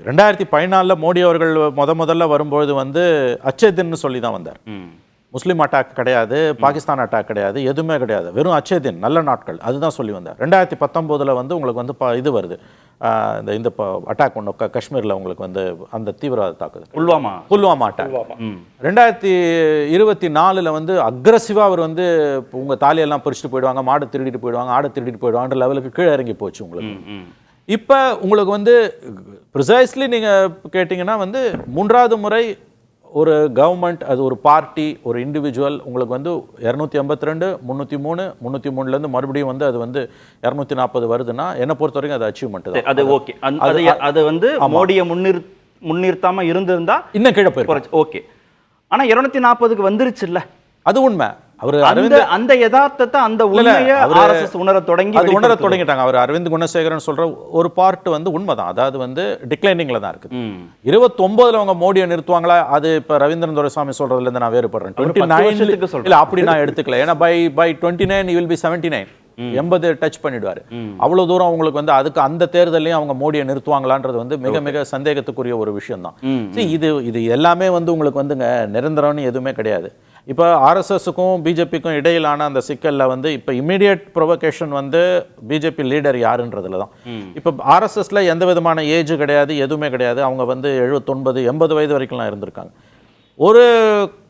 2014 மோடி அவர்கள் முதல்ல வரும்போது வந்து அச்சேதின்னு சொல்லி தான் வந்தார். முஸ்லீம் அட்டாக் கிடையாது, பாகிஸ்தான் அட்டாக் கிடையாது, எதுவுமே கிடையாது, வெறும் அச்சேதின் நல்ல நாட்கள் அதுதான் சொல்லி வந்தார். 2019 வந்து உங்களுக்கு வந்து இது வருது, இந்த அட்டாக் ஒன்று காஷ்மீரில் உங்களுக்கு வந்து அந்த தீவிரவாத தாக்குதல் புல்வாமா அட்டாக். 2024 வந்து அக்ரஸிவாக அவர் வந்து உங்கள் தாலியெல்லாம் பறிச்சுட்டு போயிடுவாங்க, மாடு திருடிட்டு போயிடுவாங்கன்ற லெவலுக்கு கீழே இறங்கி போச்சு உங்களுக்கு. இப்போ உங்களுக்கு வந்து ப்ரிசைஸ்லி நீங்கள் கேட்டிங்கன்னா வந்து 3வது முறை ஒரு கவர்மெண்ட், அது ஒரு பார்ட்டி, ஒரு இண்டிவிஜுவல் உங்களுக்கு வந்து 282, 303, 303லேருந்து மறுபடியும் வந்து அது வந்து 240 வருதுன்னா என்னை பொறுத்த வரைக்கும் அது அச்சீவ்மெண்ட் தான். அது ஓகே. அது வந்து மோடியை முன்னிறுத்தாம இருந்திருந்தா இன்னும் கீழே போயிருக்கு. ஓகே. ஆனா 240க்கு வந்துருச்சு இல்ல, அது உண்மை. அவர் அந்த யதார்த்தத்தை அந்த உண்மையை ஆர்எஸ்எஸ் உணர தொடங்கிட்டாங்க. அவர் அரவிந்த் குணசேகரன் சொல்ற ஒரு பார்ட் வந்து உண்மைதான். அதாவது வந்து டிக்ளைனிங்ல தான் இருக்கு. 29 அவங்க மோடியை நிறுத்துவாங்களா, அது இப்ப ரவீந்திரன் துரைசாமி சொல்றதுல இருந்து நான் வேறுபடுறேன். 29 இல்ல அப்படி நான் எடுத்துக்கல. ஏன்னா by 29 you will be 79, 80 touch பண்ணிடுவாரு. அவ்வளவு தூரம் உங்களுக்கு வந்து அதுக்கு அந்த தேர்தலையும் அவங்க மோடியை நிறுத்துவாங்களான்றது வந்து மிக மிக சந்தேகத்துக்குரிய ஒரு விஷயம் தான். இது எல்லாமே வந்து உங்களுக்கு வந்துங்க நிரந்தரம்னு எதுவுமே கிடையாது. இப்போ ஆர்எஸ்எஸ்க்கும் பிஜேபிக்கும் இடையிலான அந்த சிக்கலில் வந்து இப்போ இமீடியட் ப்ரொவகேஷன் வந்து பிஜேபி லீடர் யாருன்றதுல தான். இப்போ ஆர்எஸ்எஸ்ல எந்த விதமான ஏஜ் கிடையாது, எதுவுமே கிடையாது. அவங்க வந்து 79, 80 வயது வரைக்கும்லாம் இருந்திருக்காங்க. ஒரு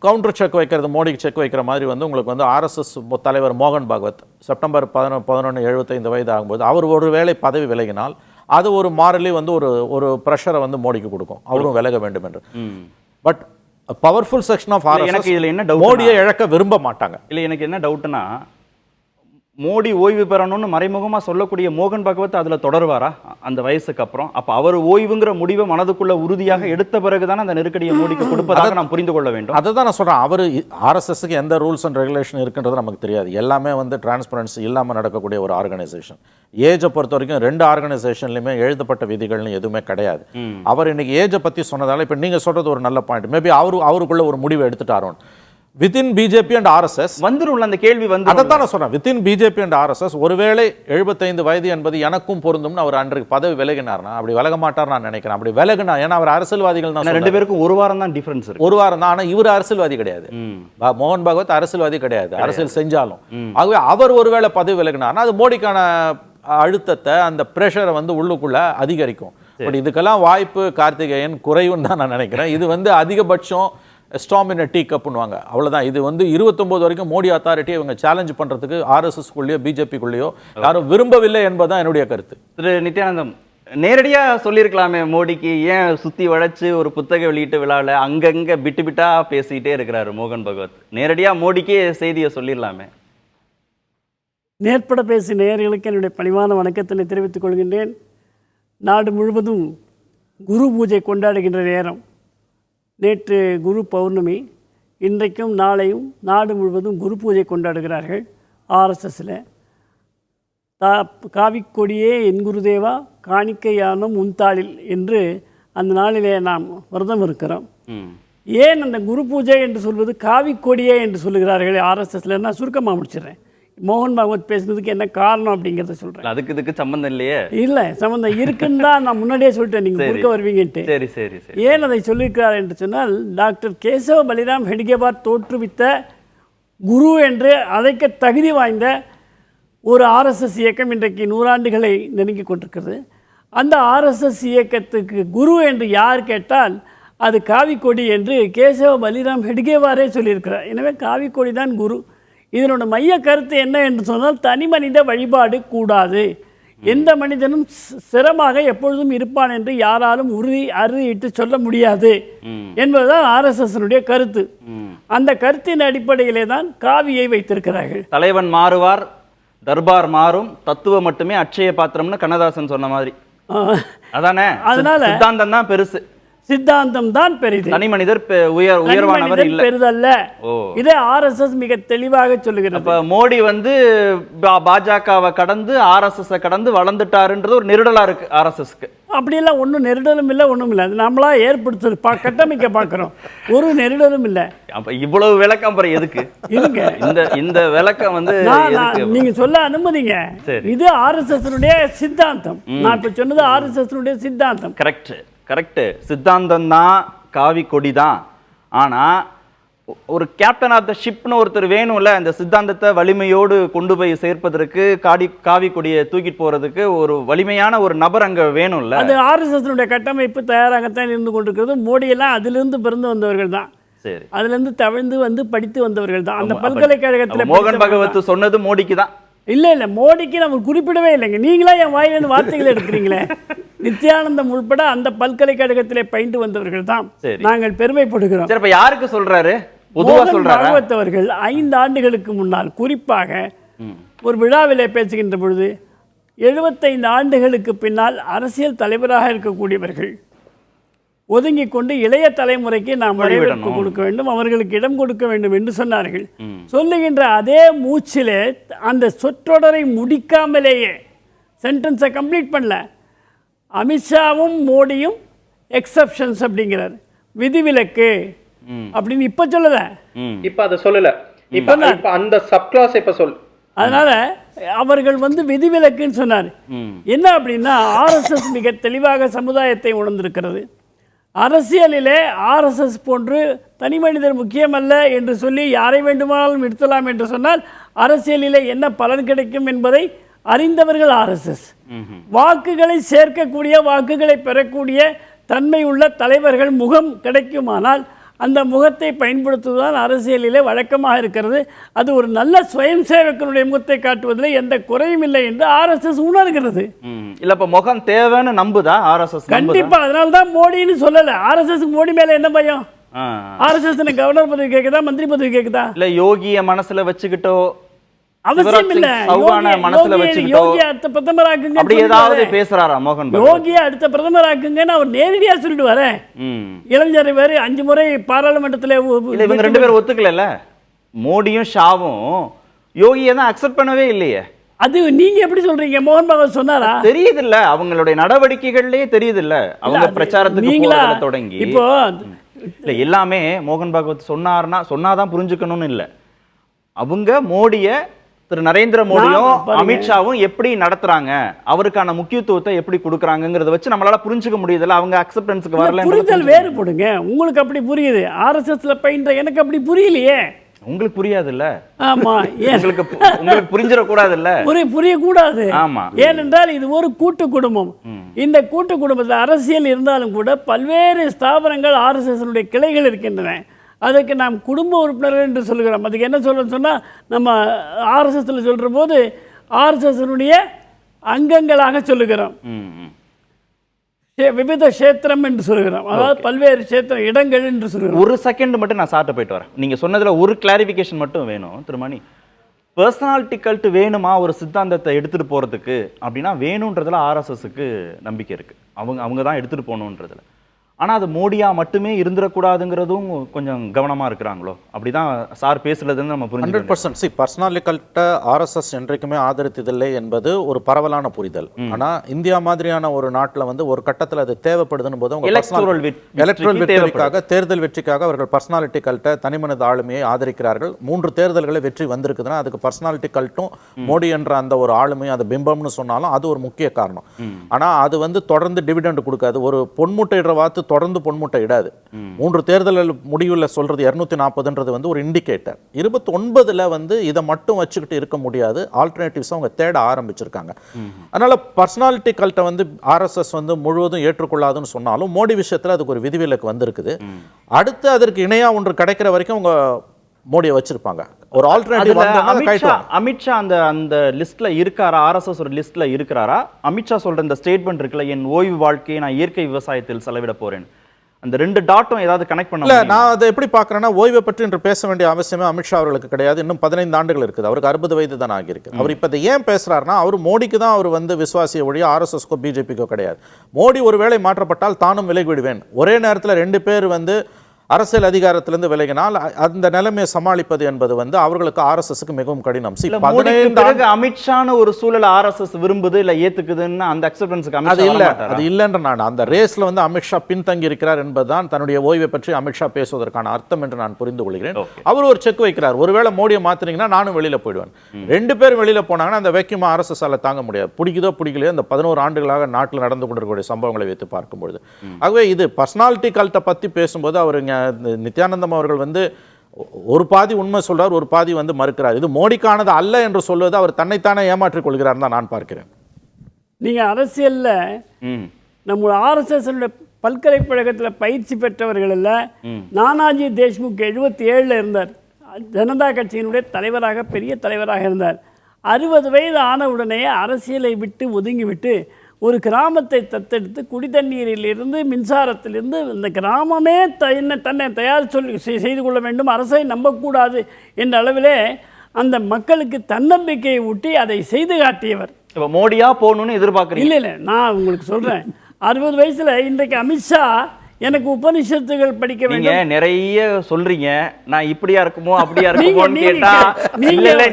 கவுண்டர் செக் வைக்கிறது, மோடிக்கு செக் வைக்கிற மாதிரி வந்து உங்களுக்கு வந்து ஆர்எஸ்எஸ் தலைவர் மோகன் பாகவத் செப்டம்பர் 11 75 வயது ஆகும்போது அவர் ஒரு வேளை பதவி விலகினால் அது ஒரு மாரலி வந்து ஒரு ப்ரெஷரை வந்து மோடிக்கு கொடுக்கும், அவரும் விலக வேண்டும் என்று. But powerful section of RSS இதுல என்ன டவுட், மோடியை இழக்க விரும்ப மாட்டாங்க. இல்ல எனக்கு என்ன டவுட்னா, மோடி ஓய்வு பெறணும்னு மறைமுகமா சொல்லக்கூடிய மோகன் பகவத் அதுல தொடர்வாரா அந்த வயசுக்கு அப்புறம்? அப்ப அவர் ஓய்வுங்கிற முடிவை மனதுக்குள்ள உறுதியாக எடுத்த பிறகுதானே அந்த நெருக்கடியை மோடிக்கு கொடுப்பதாக நாம் புரிந்து கொள்ள வேண்டும். அதை தான் நான் சொல்றேன். அவர் ஆர்எஸ்எஸ்க்கு எந்த ரூல்ஸ் அண்ட் ரெகுலேஷன் இருக்குன்றது நமக்கு தெரியாது. எல்லாமே வந்து டிரான்ஸ்பரன்சி இல்லாம நடக்கக்கூடிய ஒரு ஆர்கனைசேஷன். ஏஜை பொறுத்த வரைக்கும் 2 ஆர்கனைசேஷன்லையுமே எழுதப்பட்ட விதிகள்னு எதுவுமே கிடையாது. அவர் இன்னைக்கு ஏஜை பத்தி சொன்னதால இப்ப நீங்க சொல்றது ஒரு நல்ல பாயிண்ட். மேபி அவருக்குள்ள ஒரு முடிவு எடுத்துட்டாரோ. வித்தின் பிஜேபி அண்ட் ஆர்எஸ்எஸ் வந்துரும்ல அந்த கேள்வி வந்து. அதைத்தான் நான் சொல்றேன். வித்தின் பிஜேபி அண்ட் ஆர்எஸ்எஸ் ஒருவேளை 75 வயது என்பது எனக்கும் பொருந்தும்னு அவர் அன்றைக்கு பதவி விலகினார்னா, அப்படி விலக மாட்டார் நான் நினைக்கிறேன். அப்படி விலகினா, ஏன்னா அவர் அரசியல்வாதிகள் தான், 2 பேருக்கும் ஒரு வாரம் தான் டிஃபரன்ஸ் இருக்கு. ஒரு வாரம் தான். ஆனா இவர் அரசியல்வாதி கிடையாது. மோகன் பகவத் அரசியல்வாதி கிடையாது, அரசியல் செஞ்சாலும். ஆகவே அவர் ஒருவேளை பதவி விலகினார்னா அது மோடிக்கான அழுத்தத்தை, அந்த பிரஷரை வந்து உள்ளுக்குள்ள அதிகரிக்கும். பட் இதுக்கெல்லாம் வாய்ப்பு கார்த்திகேயன் குறையும் தான் நான் நினைக்கிறேன். இது வந்து அதிகபட்சம் ஸ்டாம் இன் டீ கப்புன்னுவாங்க, அவ்வளோதான். இது வந்து 29 வரைக்கும் மோடி அத்தாரிட்டியை இவங்க சேலஞ்ச் பண்ணுறதுக்கு ஆர்எஸ்எஸ்குள்ளேயோ பிஜேபிக்குள்ளேயோ யாரும் விரும்பவில்லை என்பதுதான் என்னுடைய கருத்து. திரு நித்யானந்தம், நேரடியாக சொல்லியிருக்கலாமே மோடிக்கு, ஏன் சுற்றி வளைச்சு ஒரு புத்தக வெளியீட்டு விழாவில் அங்கங்கே விட்டு விட்டா பேசிக்கிட்டே இருக்கிறாரு மோகன் பகவத்? நேரடியாக மோடிக்கே செய்தியை சொல்லிடலாமே. நேர்பட பேசி நேயர்களுக்கு என்னுடைய பணிவான வணக்கத்தினை தெரிவித்துக் கொள்கின்றேன். நாடு முழுவதும் குரு பூஜை கொண்டாடுகின்ற நேரம். நேற்று குரு பௌர்ணமி, இன்றைக்கும் நாளையும் நாடு முழுவதும் குரு பூஜை கொண்டாடுகிறார்கள். ஆர்எஸ்எஸில் காவிக்கொடியே என் குருதேவா காணிக்கையானும் உன்தாளில் என்று அந்த நாளிலே நாம் விரதம் இருக்கிறோம். ஏன் அந்த குரு பூஜை என்று சொல்வது காவிக்கொடியே என்று சொல்லுகிறார்கள் ஆர்எஸ்எஸ்ல? நான் சுருக்கமாக முடிச்சிடுறேன். மோகன் பகவத் பேசுனதுக்கு என்ன காரணம் அப்படிங்கிறத சொல்கிறேன். அதுக்கு இதுக்கு சம்மந்தம் இல்லையே? இல்லை, சம்மந்தம் இருக்குன்னு தான் நான் முன்னாடியே சொல்லிட்டேன், நீங்கள் குறுக்க வருவீங்கன்ட்டு. சரி சரி சரி. ஏன் அதை சொல்லியிருக்கிறார் என்று சொன்னால், டாக்டர் கேசவ பலிராம் ஹெட்கேவார் தோற்றுவித்த குரு என்று அழைக்க தகுதி வாய்ந்த ஒரு ஆர்எஸ்எஸ் இயக்கம் இன்றைக்கு 100 ஆண்டுகளை நெருங்கி கொண்டிருக்கிறது. அந்த ஆர்எஸ்எஸ் இயக்கத்துக்கு குரு என்று யார் கேட்டால் அது காவிக்கொடி என்று கேசவ பலிராம் ஹெட்கேவாரே சொல்லியிருக்கிறார். எனவே காவிக்கொடி தான் குரு. இதனோட மைய கருத்து என்ன என்று சொன்னால், தனி மனித வழிபாடு கூடாது, எந்த மனிதனும் சிரமாக எப்பொழுதும் இருப்பான் என்று யாராலும் அறுதியிட்டு சொல்ல முடியாது என்பதுதான் ஆர்எஸ்எஸ்னுடைய கருத்து. அந்த கருத்தின் அடிப்படையிலே தான் காவியை வைத்திருக்கிறார்கள். தலைவன் மாறுவார், தர்பார் மாறும், தத்துவம் மட்டுமே அட்சய பாத்திரம்னு கண்ணதாசன் சொன்ன மாதிரி அதானே. அதனால சித்தாந்தம் தான் பெருசு, சித்தாந்தம் தான் பெரிது, தனி மனிதர் உயர்வானவர் இல்லை, பெரிதல்ல. இதை ஆர்எஸ்எஸ் மிக தெளிவாக சொல்லுகிறது. அப்ப மோடி வந்து பாஜகவை கடந்து ஆர்எஸ்எஸ் கடந்து வளர்ந்துட்டாருன்றது ஒரு நெருடலா இருக்கு ஆர்எஸ்எஸ்க்கு. அப்படியெல்லாம் ஒன்றும் நெருடலும் இல்லை, ஒன்றும் இல்லை. அது நம்மளா ஏற்படுத்து கட்டமைக்க பார்க்குறோம், ஒரு நெருடலும் இல்லை. அப்ப இவ்வளவு விளக்கம் அப்புறம் எதுக்கு? இதுங்க இந்த விளக்கம் வந்து நீங்க சொல்ல அனுமதிங்க. இது ஆர்எஸ்எஸ் சித்தாந்தம். நான் இப்ப சொன்னது ஆர்எஸ்எஸ் சித்தாந்தம். Correct correct. சித்தாந்தம் தான், காவி கொடி தான். ஆனால் ஒரு கேப்டன் ஆஃப் த ஷிப்னு ஒருத்தர் வேணும்ல, இந்த சித்தாந்தத்தை வலிமையோடு கொண்டு போய் சேர்ப்பதற்கு, காவி கொடியை தூக்கிட்டு போகிறதுக்கு ஒரு வலிமையான ஒரு நபர் அங்கே வேணும்ல. அது ஆர்எஸ்எஸ் கட்டமைப்பு தயாராகத்தான் இருந்து கொண்டிருக்கிறது. மோடியெல்லாம் அதிலிருந்து பிறந்து வந்தவர்கள் தான். சரி, அதிலிருந்து தவிழ்ந்து வந்து படித்து வந்தவர்கள் தான். அந்த பல்கலைக்கழகத்தில் மோகன் பகவத் சொன்னது மோடிக்கு தான். இல்லை இல்லை, மோடிக்கு நம்ம குறிப்பிடவே இல்லைங்க. நீங்களா என் வாயிலிருந்து வார்த்தைகளை எடுக்கிறீங்களே. நித்யானந்தம் உள்பட அந்த பல்கலைக்கழகத்திலே பயின்று வந்தவர்கள் தான். நாங்கள் பெருமைப்படுகிறோம். இப்ப யாருக்கு சொல்றாரு? பகவத் அவர்கள் 5 ஆண்டுகளுக்கு முன்னால் குறிப்பாக ஒரு விழாவிலே பேசுகின்ற பொழுது, 75 ஆண்டுகளுக்கு பின்னால் அரசியல் தலைவராக இருக்கக்கூடியவர்கள் ஒதுங்கிக் கொண்டு இளைய தலைமுறைக்கு நாம் வரவேற்பு கொடுக்க வேண்டும், அவர்களுக்கு இடம் கொடுக்க வேண்டும் என்று சொன்னார்கள். சொல்லுகின்ற அதே மூச்சிலே அந்த சொற்றொடரை முடிக்காமலேயே, சென்டென்ஸை கம்ப்ளீட் பண்ணல, அமித்ஷாவும் மோடியும் எக்ஸப்ஷன்ஸ் அப்படிங்கிறார், விதிவிலக்கு அப்படின்னு இப்ப சொல்லல, இப்ப அதை சொல்லல, இப்ப அந்த சப்கிளாஸ் இப்ப சொல். அதனால அவர்கள் வந்து விதிவிலக்குன்னு சொன்னார். என்ன அப்படின்னா, ஆர்எஸ்எஸ் மிக தெளிவாக சமுதாயத்தை உணர்ந்திருக்கிறது. அரசியலிலே ஆர்எஸ்எஸ் போன்று தனி மனிதர் முக்கியமல்ல என்று சொல்லி யாரை வேண்டுமானாலும் நிறுத்தலாம் என்று சொன்னால் அரசியலிலே என்ன பலன் கிடைக்கும் என்பதை அறிந்தவர்கள் ஆர்எஸ்எஸ். வாக்குகளை சேர்க்கக்கூடிய, வாக்குகளை பெறக்கூடிய தன்மை உள்ள தலைவர்கள் முகம் கிடைக்குமானால் அந்த முகத்தை பயன்படுத்துவதுதான் அரசியலிலே வழக்கமாக இருக்கிறது. அது ஒரு நல்ல சுயம் சேவகனுடைய முகத்தை காட்டுவதில் எந்த குறையும் இல்லை என்று ஆர்எஸ்எஸ் உணர்கிறது. இல்ல இப்ப முகம் தேவைன்னு நம்புதா ஆர்எஸ்எஸ்? கண்டிப்பா. அதனால்தான் மோடின்னு சொல்லல. ஆர்எஸ்எஸ் மோடி மேல என்ன பயம்? ஆர்எஸ்எஸ் கவர்னர் பதவி கேக்குதா, மந்திரி பதவி கேக்குதா? இல்ல யோகிய மனசுல வச்சுக்கிட்டோ, அவசியம் இல்ல. யோகியா அடுத்த பிரதமர் ஆக்குங்க அப்படி ஏதாவது பேசுறாரா மோகன்? யோகியா அடுத்த பிரதமர் ஆக்குங்கன்னு அவர் நேரடியா சொல்லிட்டு வரேன். இளைஞர் வேறு 5 முறை பாராளுமன்றத்தில் இவங்க 2 பேரும் ஒத்துக்கல. மோடியும் ஷாவும் யோகியை தான் அக்செப்ட் பண்ணவே இல்லையே. அது நீங்க எப்படி சொல்றீங்க? மோகன் பகவத் சொன்னாரா? தெரியுது இல்ல, அவங்களுடைய நடவடிக்கைகள்லயே தெரியுது இல்ல, அவங்க பிரச்சாரத்துக்கு போறதுல தொடங்கி. இப்போ இல்ல எல்லாமே மோகன் பாகவத் சொன்னாதான் புரிஞ்சுக்கணும்னு இல்ல. அவங்க மோடிய திரு நரேந்திர மோடியும் அமித்ஷாவும் எப்படி நடத்துறாங்க, அவருக்கான முக்கியத்துவத்தை எப்படி கொடுக்கறாங்கங்கறத வச்சு நம்மளால புரிஞ்சுக்க முடியுதுல. அவங்க அக்செப்டன்ஸ்க்கு வரல. புரிதல் வேறுபடுங்க. உங்களுக்கு அப்படி புரியுது, ஆர்எஸ்எஸ்ல பயின்ற எனக்கு அப்படி புரியலையே. உங்களுக்கு புரியாது இல்ல? ஆமா, உங்களுக்கு புரிஞ்சிட கூடாது இல்ல? புரியக்கூடாது. ஆமா, ஏனென்றால் இது ஒரு கூட்டு குடும்பம். இந்த கூட்டு குடும்பத்தில் அரசியல் இருந்தாலும் கூட பல்வேறு ஸ்தாபனங்கள் ஆர்எஸ்எஸ் கிளைகள் இருக்கின்றன. அதுக்கு நாம் குடும்ப உறுப்பினர்கள் என்று சொல்கிறோம். அதுக்கு என்ன சொல்றோம்னு சொன்னா, நம்ம ஆர்எஸ்எஸ்ல சொல்ற போது ஆர்எஸ்எஸ் அங்கங்களாக சொல்லுகிறோம். விவித கஷேத்திரம் என்று சொல்கிறோம். அதாவது பல்வேறு கஷேத்திர இடங்கள் என்று சொல்கிறோம். ஒரு செகண்ட் மட்டும் நான் சார்ட்ட போயிட்டு வரேன். நீங்க சொன்னதுல ஒரு கிளாரிபிகேஷன் மட்டும் வேணும் திருமணி. பர்சனாலிட்டி கல்ட் வேணுமா ஒரு சித்தாந்தத்தை எடுத்துட்டு போறதுக்கு அப்படின்னா வேணும்ன்றதுல ஆர்எஸ்எஸ்க்கு நம்பிக்கை இருக்கு. அவங்க தான் எடுத்துட்டு போகணுன்றதுல. ஆனா அது மோடியா மட்டுமே இருந்துடக்கூடாதுங்கிறதும் கொஞ்சம் கவனமா இருக்கிறாங்களோ? அப்படிதான் சார் பேசுறதுன்னு நம்ம புரிஞ்சுக்கணும். 100% பர்சனாலிட்டி கல்ட்டை ஆர்எஸ்எஸ் என்றைக்குமே ஆதரித்ததில்லை என்பது ஒரு பரவலான புரிதல். ஆனா இந்தியா மாதிரியான ஒரு நாட்டில் ஒரு கட்டத்தில் அது தேவைப்படுதுன்னு போது எலக்ட்ரல் வெற்றிக்காக, தேர்தல் வெற்றிக்காக அவர்கள் பர்சனாலிட்டி கல்ட்டை, தனிமனித ஆளுமையை ஆதரிக்கிறார்கள். 3 தேர்தல்களை வெற்றி வந்திருக்குதுன்னா அதுக்கு பர்சனாலிட்டி கல்ட்டும் மோடி என்ற அந்த ஒரு ஆளுமையும் அது பிம்பம்னு சொன்னாலும் அது ஒரு முக்கிய காரணம். ஆனா அது தொடர்ந்து டிவிடெண்ட் கொடுக்காது. ஒரு பொன்முட்டையிடுற வாத்து தொடர்ந்து பொன்முட்டை இடாது. 3 தேர்தல் முடிவுல சொல்றது 240ன்றது ஒரு இண்டிகேட்டர். 29ல இதை மட்டும் வச்சுக்கிட்டு இருக்க முடியாது. ஆல்டர்னேட்டிவ்ஸ் அவங்க தேட ஆரம்பிச்சிருக்காங்க. அதனால பர்சனாலிட்டி கல்ட்டை ஆர்எஸ்எஸ் முழுவதும் ஏற்றுக்கொள்ளாதுன்னு சொன்னாலும் மோடி விஷயத்துல அதுக்கு ஒரு விதிவிலக்கு வந்திருக்குது. அடுத்து அதற்கு இணையா ஒன்று கிடைக்கிற வரைக்கும் அவங்க மோடியை வச்சிருப்பாங்க. ஒரு ஆல்டர்னேட்டிவ் அமித்ஷா அந்த லிஸ்ட்ல இருக்காரா? ஆர்எஸ்எஸ் ஒரு லிஸ்ட்ல இருக்கிறாரா? அமித்ஷா சொல்ற இந்த ஸ்டேட்மெண்ட் இருக்குல்ல, என் ஓய்வு வாழ்க்கையை நான் இயற்கை விவசாயத்தில் செலவிட போறேன், அந்த 2 டாட்டும் ஏதாவது கனெக்ட் பண்ணல? நான் அதை எப்படி பார்க்கறேன்னா, ஓய்வை பற்றி என்று பேச வேண்டிய அவசியமே அமித்ஷா அவர்களுக்கு கிடையாது. இன்னும் 15 ஆண்டுகள் இருக்குது. அவருக்கு 60 வயது தான் ஆகியிருக்கு. அவர் இப்போ இதை ஏன் பேசுறாருன்னா, அவர் மோடிக்கு தான் அவர் விசுவாசிய ஒழிய ஆர்எஸ்எஸ்க்கோ பிஜேபிக்கோ கிடையாது. மோடி ஒருவேளை மாற்றப்பட்டால் தானும் விலகி விடுவேன். ஒரே நேரத்தில் 2 பேர் அரசியல் அதிகாரத்திலிருந்து விலகினால் அந்த நிலைமையை சமாளிப்பது என்பது அவர்களுக்கு ஆர்எஸ்எஸ்க்கு மிகவும் கடினம். அமித்ஷான ஒரு சூழல் ஆர்எஸ்எஸ் விரும்புது இல்ல ஏத்துக்குதுன்னு அந்த அக்செப்டன்ஸ்க்கு அது இல்லைன்ற நான் அந்த ரேஸ்ல அமித்ஷா பின்தங்கி இருக்கிறார் என்பதுதான் தன்னுடைய ஓய்வை பற்றி அமித்ஷா பேசுவதற்கான அர்த்தம் என்று நான் புரிந்து கொள்கிறேன். அவர் ஒரு செக் வைக்கிறார். ஒருவேளை மோடியை மாத்தினீங்கன்னா நானும் வெளியில போயிடுவேன். 2 பேர் வெளியில போனாங்கன்னா அந்த வேக்யூம் ஆர்எஸ்எஸ்ஸால தாங்க முடியாது. பிடிக்குதோ பிடிக்கலையோ இந்த 11 ஆண்டுகளாக நாட்டில் நடந்து கொண்டிருக்கக்கூடிய சம்பவங்களை வைத்து பார்க்கும்பொழுது, ஆகவே இது பர்சனாலிட்டி கல்ட்டை பத்தி பேசும்போது அவர் நித்யானந்தம் அவர்கள் ஒரு பாதி உண்மை சொல்றார், ஒரு பாதி மறுக்கிறார். இது மோடிக்கானது அல்ல என்று சொல்வது அவர் தன்னைத்தானே ஏமாற்றிக் கொள்கிறார் தான் நான் பார்க்கிறேன். நீங்க அரசியல்ல நம்ம ஆர்எஸ்எஸ் பல்கலைக்கழகத்தில் பயிற்சி பெற்றவர்கள் இல்ல, நானாஜி தேஷ்முக் 77ல் இருந்தார். ஜனதா கட்சியினுடைய தலைவராக, பெரிய தலைவராக இருந்தார். 60 வயது ஆனவுடனே அரசியலை விட்டு ஒதுங்கிவிட்டு ஒரு கிராமத்தை தத்தெடுத்து குடித்தண்ணீரிலிருந்து மின்சாரத்திலிருந்து இந்த கிராமமே தன்னை தயார் செய்து கொள்ள வேண்டும், அரசை நம்பக்கூடாது என்ற அளவிலே அந்த மக்களுக்கு தன்னம்பிக்கையை ஊட்டி அதை செய்து காட்டியவர். மோடியா போகணும்னு எதிர்பார்க்குறீங்க? இல்லை, நான் உங்களுக்கு சொல்கிறேன், 60 வயசில் இன்றைக்கு அமித்ஷா எனக்கு உபனிஷத்துகள் படிக்க வேண்டும் நிறைய சொல்றீங்க. நான் இப்படியா இருக்குமோ அப்படியா இருக்குமோன்னு கேட்டா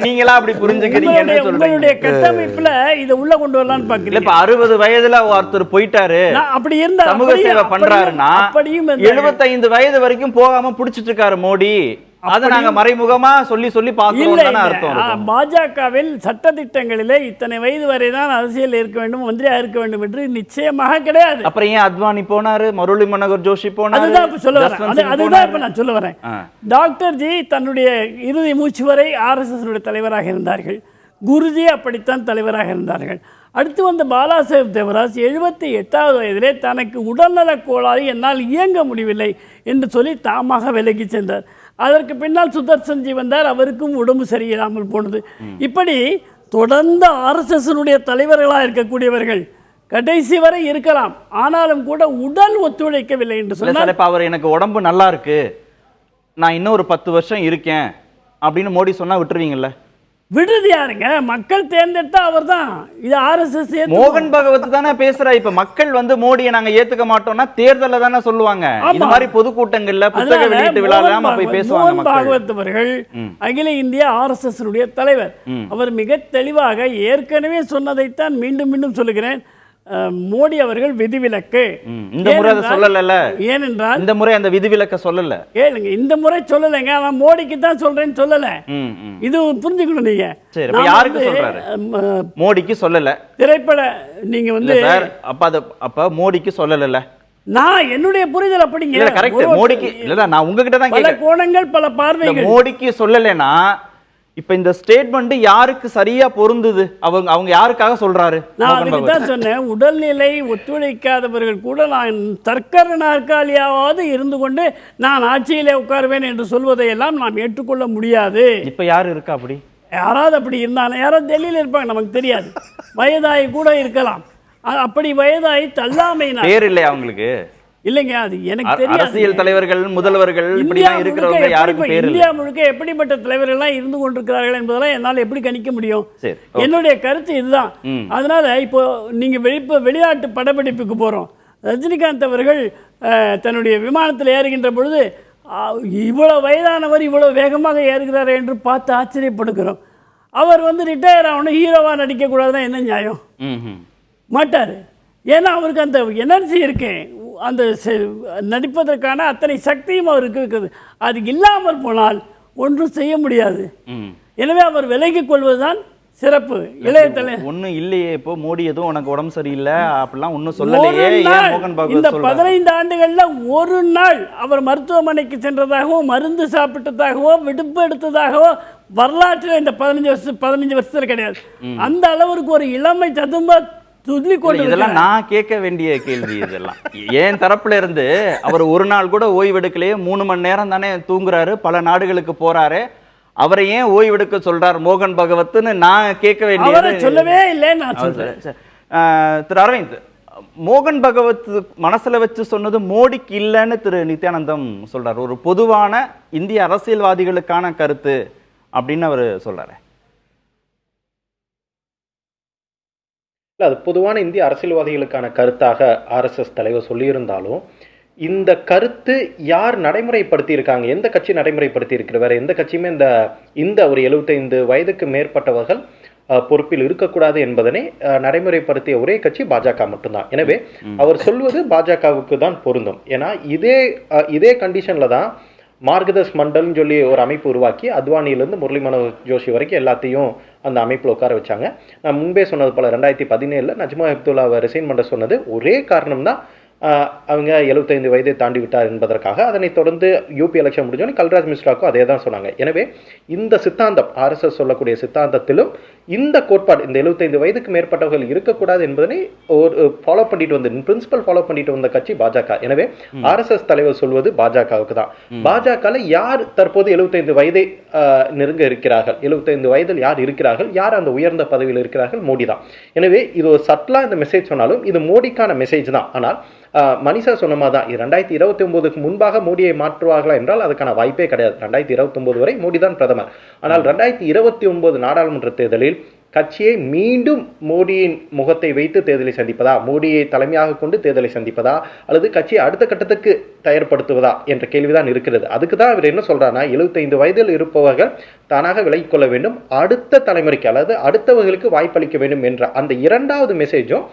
நீங்களா அப்படி புரிஞ்சுக்கிறீங்கன்னு சொல்றீங்க. உங்களுடைய கட்டமைப்புல இத உள்ள கொண்டு வரலாம்னு பாக்குறீங்க. இப்ப 60 வயதுல ஒருத்தர் போயிட்டாரு, அப்படி இருந்தா சமூக சேவை பண்றாருன்னா 75 வயது வரைக்கும் போகாம புடிச்சிட்டு இருக்காரு மோடி. அதை நாங்க மறைமுகமா சொல்லி பார்க்கிறோம் அர்த்தம். பாஜகவில் சட்டத்திட்டங்களிலே இத்தனை வயது வரை தான் அரசியல் இருக்க வேண்டும், மந்திரியா இருக்க வேண்டும் என்று நிச்சயமாக கிடையாது. அப்புறம் ஏன் அத்வானி போனாரு, முரளி மனோகர் ஜோஷி போனாரு? அதுதான் இப்ப நான் சொல்ல வரேன். டாக்டர் ஜி தன்னுடைய இறுதி மூச்சு வரை ஆர்எஸ்எஸ் தலைவராக இருந்தார்கள். குருஜி அப்படித்தான் தலைவராக இருந்தார்கள். அடுத்து வந்த பாலாசாஹேப் தேவராஜ் 78வது வயதிலே தனக்கு உடல்நலக் கோளாறு, என்னால் இயங்க முடியவில்லை என்று சொல்லி தாமாக விலகி சென்றார். அதற்கு பின்னால் சுதர்சன் ஜி வந்தார், அவருக்கும் உடம்பு சரியில்லாமல் போனது. இப்படி தொடர்ந்து ஆர்எஸ்எஸ்னுடைய தலைவர்களாக இருக்கக்கூடியவர்கள் கடைசி வரை இருக்கலாம், ஆனாலும் கூட உடல் ஒத்துழைக்கவில்லை என்று சொன்னால், அவர் எனக்கு உடம்பு நல்லா இருக்கு, நான் இன்னும் ஒரு 10 வருஷம் இருக்கேன் அப்படின்னு மோடி சொன்னா விட்டுருவீங்கல்ல? விடுறது யாருங்க? மக்கள் தேர்ந்தெடுத்தா அவர் தான். இது ஆர்எஸ்எஸ். மோகன் பகவத் தானே பேசுறா. இப்ப மக்கள் மோடியை நாங்க ஏத்துக்க மாட்டோம்னா தேர்தல்ல தானே சொல்லுவாங்க. இந்த மாதிரி பொதுக்கூட்டங்கள்ல புத்தக வெளியீட்டு விழால போய் பேசுவாங்க. மோகன் பாகவத் அவர்கள் அகில இந்திய ஆர்எஸ்எஸ் தலைவர். அவர் மிக தெளிவாக ஏற்கனவே சொன்னதைத்தான் மீண்டும் மீண்டும் சொல்லுகிறேன். மோடி அவர்கள் விதிவிலக்கு. இந்த முறை அதை சொல்லல. ஏனென்றால் இந்த முறை அந்த விதிவிலக்க சொல்லல. கேளுங்க, இந்த முறை சொல்லலைங்க, ஆனால் மோடிக்கு தான் சொல்றேன்னு சொல்லல. இது புரிஞ்சுக்கணும் நீங்க. சரி, அப்ப யாருக்கு சொல்றாரு? மோடிக்கு சொல்லல. திரைப்பட நீங்க வந்து சார், அப்ப மோடிக்கு சொல்லல. நான் என்னுடைய புரிதல் அப்படிங்க. இல்ல கரெக்ட். மோடிக்கு இல்ல, நான் உங்ககிட்ட தான் பல கேக்குறேன். கோணங்கள் பல பார்வைகள். மோடிக்கு சொல்லலைன்னா இப்ப இந்த ஸ்டேட்மெண்ட் யாருக்கு சரியா பொருந்துது? அவங்க யாருக்காக சொல்றாரு? நான் அதுக்கு தான் சொன்னேன், உடல்நிலை ஒத்துழைக்காதவர்கள் கூட நான் தற்கர நாற்காலியாவது இருந்து கொண்டு நான் ஆட்சியிலே உட்காருவேன் என்று சொல்வதையெல்லாம் நாம் ஏற்றுக்கொள்ள முடியாது. இப்ப யாரு இருக்கா அப்படி? யாராவது அப்படி இருந்தாலும் யாராவது டெல்லியில் இருப்பாங்க, நமக்கு தெரியாது. வயதாகி கூட இருக்கலாம். அப்படி வயதாகி தள்ளாமை பேர் இல்லையா அவங்களுக்கு? இல்லைங்க, அது எனக்கு தெரியாது. அரசியல் தலைவர்கள், முதல்வர்கள் இப்படிலாம் இருக்கிறவங்க யாருக்கு பேர் இல்லை? இந்தியா முழுக்க எப்படிப்பட்ட தலைவர்கள்லாம் இருந்து கொண்டிருக்கிறார்கள் என்பதெல்லாம் என்னால் எப்படி கணிக்க முடியும்? என்னுடைய கருத்து இதுதான். அதனால இப்போ நீங்க வெளிநாட்டு படப்பிடிப்புக்கு போறோம். ரஜினிகாந்த் அவர்கள் தன்னுடைய விமானத்தில் ஏறுகின்ற பொழுது இவ்வளவு வயதானவர் இவ்வளவு வேகமாக ஏறுகிறார் என்று பார்த்து ஆச்சரியப்படுகிறோம். அவர் வந்து ரிட்டையர் ஆகணும், ஹீரோவா நடிக்க கூடாதுன்னா என்ன நியாயம்? மாட்டாரு. ஏன்னா அவருக்கு அந்த எனர்ஜி இருக்கு, அந்த நடிப்பதற்கான அத்தனை சக்தியும் அவருக்கு இருக்குது. அது இல்லாமல் போனால் ஒன்றும் செய்ய முடியாது. எனவே அவர் விலகிக் கொள்வதுதான் சிறப்பு. இளைய தலை ஒன்றும் இல்லையே. இப்போ மோடி எதுவும் உனக்கு உடம்பு சரியில்லை அப்படிலாம் ஒன்றும் சொல்லலையே. இந்த 15 ஆண்டுகள்ல ஒரு நாள் அவர் மருத்துவமனைக்கு சென்றதாகவோ மருந்து சாப்பிட்டதாகவோ விடுப்பு எடுத்ததாகவோ வரலாற்றில் இந்த 15 வருஷத்துல கிடையாது. அந்த அளவுக்கு ஒரு இளமை ததும்ப இதெல்லாம் நான் கேட்க வேண்டிய கேள்வி. இதெல்லாம் ஏன் தரப்புல இருந்து அவர் ஒரு நாள் கூட ஓய்வெடுக்கலையே, 3 மணி நேரம் தானே தூங்குறாரு, பல நாடுகளுக்கு போறாரு, அவரை ஏன் ஓய்வெடுக்க சொல்றார் மோகன் பகவத்னு நான் கேட்க வேண்டியது. சொல்லவே இல்லை நான் சொல்றேன். திரு அரவிந்த், மோகன் பகவத் மனசுல வச்சு சொன்னது மோடிக்கு இல்லைன்னு திரு நித்யானந்தம் சொல்றாரு. ஒரு பொதுவான இந்திய அரசியல்வாதிகளுக்கான கருத்து அப்படின்னு அவர் சொல்றாரு. அது பொதுவான இந்திய அரசியல்வாதிகளுக்கான கருத்தாக ஆர்எஸ்எஸ் தலைவர் சொல்லியிருந்தாலும் இந்த கருத்து யார் நடைமுறைப்படுத்தி இருக்காங்க, எந்த கட்சி நடைமுறைப்படுத்தி இருக்கிற, வேற எந்த கட்சியுமே இந்த ஒரு 75 வயதுக்கு மேற்பட்டவர்கள் பொறுப்பில் இருக்கக்கூடாது என்பதனை நடைமுறைப்படுத்திய ஒரே கட்சி பாஜக மட்டும்தான். எனவே அவர் சொல்வது பாஜகவுக்கு தான் பொருந்தும். ஏன்னா இதே கண்டிஷன்ல தான் மார்கதர்ஸ் மண்டல்னு சொல்லி ஒரு அமைப்பு உருவாக்கி அத்வானியிலேருந்து முரளி மனோகர் ஜோஷி வரைக்கும் எல்லாத்தையும் அந்த அமைப்பில் உட்கார வச்சாங்க. நான் முன்பே சொன்னது போல 2017 நஜ்மா ஹெப்துல்லாவை ரிசைன் பண்ண சொன்னது ஒரே காரணம் தான், அவங்க 75 வயதை தாண்டி விட்டார் என்பதற்காக. அதனைத் தொடர்ந்து யூபி எலெக்ஷன் முடிஞ்சோன்னு கல்ராஜ் மிஸ்ராக்கும் அதே தான் சொன்னாங்க. எனவே இந்த சித்தாந்தம் ஆர்எஸ்எஸ் சொல்லக்கூடிய சித்தாந்தத்திலும் இந்த கோட்பாடு, இந்த 75 வயதுக்கு மேற்பட்டவர்கள் இருக்கக்கூடாது என்பதனை ஒரு ஃபாலோ பண்ணிட்டு வந்து பிரின்சிபல் ஃபாலோ பண்ணிட்டு வந்த கட்சி பாஜக. எனவே ஆர்எஸ்எஸ் தலைவர் சொல்வது பாஜகவுக்கு தான். பாஜகவில் யார் தற்போது 75 வயதை நெருங்க இருக்கிறார்கள், 75 வயதில் யார் இருக்கிறார்கள், யார் அந்த உயர்ந்த பதவியில் இருக்கிறார்கள்? மோடி தான். எனவே இது ஒரு சட்லா இந்த மெசேஜ் சொன்னாலும் இது மோடிக்கான மெசேஜ் தான். ஆனால் மனிஷா சொன்ன மாதிரி தான் 2029க்கு முன்பாக மோடியை மாற்றுவார்களா என்றால் அதுக்கான வாய்ப்பே கிடையாது. 2029 வரை மோடி தான் பிரதமர். ஆனால் 2029 நாடாளுமன்ற தேர்தலில் கட்சியை மீண்டும் மோடியின் முகத்தை வைத்து தேர்தலை சந்திப்பதா, மோடியை தலைமையாக கொண்டு தேர்தலை சந்திப்பதா, அல்லது கட்சியை அடுத்த கட்டத்துக்கு தயார்படுத்துவதா என்ற கேள்விதான் இருக்கிறது. அதுக்கு தான் இவர் என்ன சொல்றாருன்னா 75 வயதில் இருப்பவர்கள் தானாக விலகிக் கொள்ள வேண்டும், அடுத்த தலைமுறைக்கு அல்லது அடுத்தவர்களுக்கு வாய்ப்பளிக்க வேண்டும் என்ற அந்த இரண்டாவது மெசேஜும்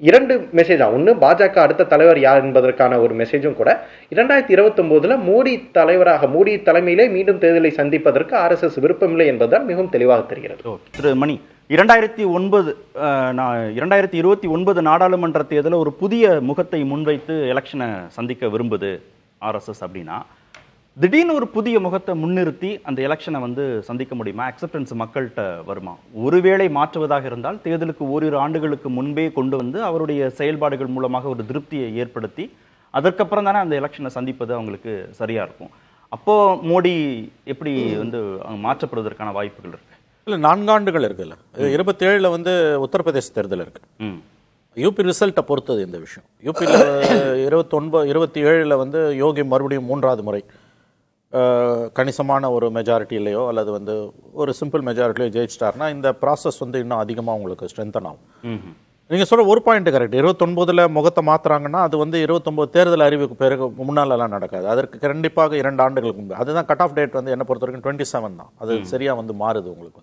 2 மெசேஜா, ஒன்று பாஜக அடுத்த தலைவர் யார் என்பதற்கான ஒரு மெசேஜும் கூட 2029 மோடி தலைவராக மோடி தலைமையிலே மீண்டும் தேர்தலை சந்திப்பதற்கு ஆர்எஸ்எஸ் விருப்பமில்லை என்பதுதான் மிகவும் தெளிவாக தெரிகிறது. திரு மணி, 2029 நாடாளுமன்ற தேர்தலில் ஒரு புதிய முகத்தை முன்வைத்து எலெக்ஷனை சந்திக்க விரும்புது ஆர்எஸ்எஸ் அப்படின்னா, திடீர்னு ஒரு புதிய முகத்தை முன்னிறுத்தி அந்த எலெக்ஷனை சந்திக்க முடியுமா? அக்செப்டன்ஸ் மக்கள்கிட்ட வருமா? ஒருவேளை மாற்றுவதாக இருந்தால் தேர்தலுக்கு ஓரிரு ஆண்டுகளுக்கு முன்பே கொண்டு வந்து அவருடைய செயல்பாடுகள் மூலமாக ஒரு திருப்தியை ஏற்படுத்தி அதற்கப்புறம் தானே அந்த எலெக்ஷனை சந்திப்பது அவங்களுக்கு சரியா இருக்கும். அப்போ மோடி எப்படி மாற்றப்படுவதற்கான வாய்ப்புகள் இருக்கு? இல்லை, 4 ஆண்டுகள் இருக்குல்ல. 27 உத்தரப்பிரதேச தேர்தல் இருக்கு. யூபி ரிசல்ட்டை பொறுத்தது இந்த விஷயம். யூபியில் 27 யோகி மறுபடியும் 3வது முறை கணிசமான ஒரு மெஜாரிட்டியிலையோ அல்லது ஒரு சிம்பிள் மெஜாரிட்டிலையோ ஜெயிச்சிட்டார்னா இந்த ப்ராசஸ் இன்னும் அதிகமாக உங்களுக்கு ஸ்ட்ரென்தன் ஆகும். நீங்கள் சொல்கிற ஒரு பாயிண்ட் கரெக்ட். 29 முகத்தை மாற்றுறாங்கன்னா அது 29 தேர்தல் அறிவுக்கு பிறகு முன்னாலெல்லாம் நடக்காது. அதற்கு கண்டிப்பாக 2 ஆண்டுகளுக்கு முன்பு. அதுதான் கட் ஆஃப் டேட் என்ன பொறுத்த வரைக்கும் 27 தான். அது சரியாக மாறுது உங்களுக்கு.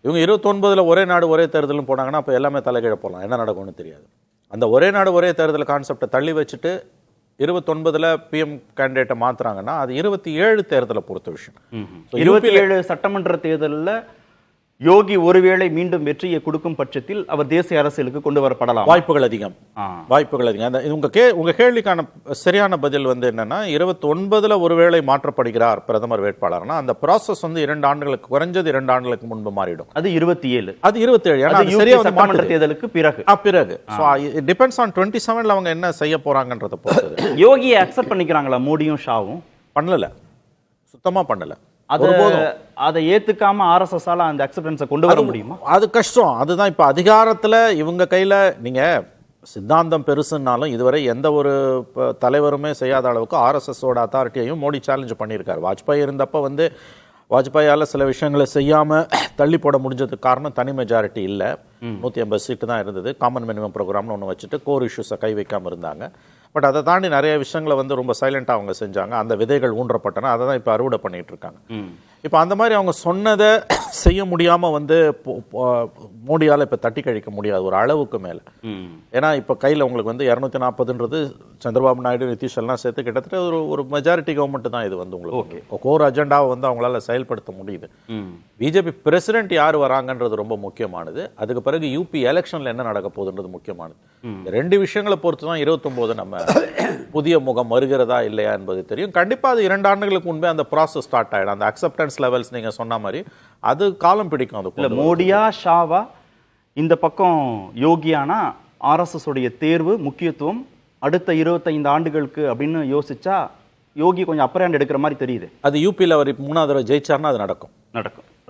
இவங்க 29 ஒரே நாடு ஒரே தேர்தலும் போனாங்கன்னா அப்போ எல்லாமே தலைகீழ போகலாம், என்ன நடக்கும்னு தெரியாது. அந்த ஒரே நாடு ஒரே தேர்தல் கான்செப்டை தள்ளி வச்சுட்டு 29ல் பிஎம் கேண்டிடேட்டை மாத்துறாங்கன்னா அது 27 தேர்தலை பொறுத்த விஷயம். 27 சட்டமன்ற தேர்தலில் யோகி ஒருவேளை மீண்டும் வெற்றியை கொடுக்கும் பட்சத்தில் அவர் தேசிய அரசியலுக்கு கொண்டு வரப்படலாம். வாய்ப்புகள் அதிகம். அந்த உங்க கேள்விக்கான சரியான பதில் என்னன்னா 29ல் ஒருவேளை மாற்றப்படுகிறார் பிரதமர் வேட்பாளர்னா அந்த ப்ராசஸ் 2 ஆண்டுகளுக்கு குறைஞ்சது 2 ஆண்டுகளுக்கு முன்பு மாறிடும். அது 27. அது 27. ஏன்னா சரியா சட்டமன்ற தேர்தலுக்கு பிறகு டிபெண்ட்ஸ் ஆன் 27ல் அவங்க என்ன செய்ய போறாங்கன்றத பொறுத்து. யோகியை அக்செப்ட் பண்ணிக்கிறாங்களா மோடியும் ஷாவும்? பண்ணல, சுத்தமா பண்ணல. அதை ஏத்துக்காம ஆர்எஸ்எஸ்ஸால அந்த அக்செப்டன்ஸை கொண்டு வர முடியுமா? அது கஷ்டம். அதுதான் இப்ப அதிகாரத்துல இவங்க கையில. நீங்க சித்தாந்தம் பெருசுன்னாலும் இதுவரை எந்த ஒரு தலைவருமே செய்யாத அளவுக்கு ஆர்எஸ்எஸோட அத்தாரிட்டியையும் மோடி சேலஞ்ச் பண்ணியிருக்காரு. வாஜ்பாய் இருந்தப்ப வாஜ்பாயால சில விஷயங்களை செய்யாம தள்ளி போட முடிஞ்சதுக்கு காரணம் தனி மெஜாரிட்டி இல்லை. 180 சீட்டு தான் இருந்தது. காமன் மினிமம் ப்ரோக்ராம்னு ஒன்று வச்சுட்டு கோர் இஷ்யூஸை கை வைக்காம இருந்தாங்க. பட் அதை தாண்டி நிறைய விஷயங்களை ரொம்ப சைலண்டாக அவங்க செஞ்சாங்க. அந்த விதைகள் ஊன்றப்பட்டன. அதை தான் இப்போ அறுவடை பண்ணிட்டு இருக்காங்க. இப்போ அந்த மாதிரி அவங்க சொன்னதை செய்ய முடியாமல் மோடியால் இப்போ தட்டி கழிக்க முடியாது ஒரு அளவுக்கு மேலே. ஏன்னா இப்போ கையில் உங்களுக்கு 240ன்றது சந்திரபாபு நாயுடு நிதிஷ் எல்லாம் சேர்த்து கிட்டத்தட்ட ஒரு மெஜாரிட்டி கவர்மெண்ட் தான் இது உங்களுக்கு கோர் அஜெண்டாவை அவங்களால செயல்படுத்த முடியுது. பிஜேபி பிரசிடென்ட் யார் வராங்கன்றது ரொம்ப முக்கியமானது. அதுக்கு பிறகு யூபி எலெக்ஷன்ல என்ன நடக்க போகுதுன்றது முக்கியமானது. இந்த 2 விஷயங்களை பொறுத்து தான் 29 நம்ம புதிய முகம் வருகிறதா இல்லையா என்பது தெரியும். கண்டிப்பா அது 2 ஆண்டுகளுக்கு முன்பே அந்த ப்ராசஸ் ஸ்டார்ட் ஆயிடும். அந்த அக்செப்டன்ஸ் லெவல்ஸ் நீங்க சொன்ன மாதிரி அது காலம் பிடிக்கும். அது மோடியா ஷாவா இந்த பக்கம் யோகியானா ஆர்எஸ்எஸ் உடைய தேர்வு முக்கியத்துவம் அடுத்த 25 ஆண்டுகளுக்கு அப்படின்னு யோசிச்சா யோகி கொஞ்சம் அப்பர் ஹேண்ட் எடுக்கிற மாதிரி தெரியுது. அது யூபியில் அவர் 3வது தடவை ஜெயிச்சார்னா அது நடக்கும்.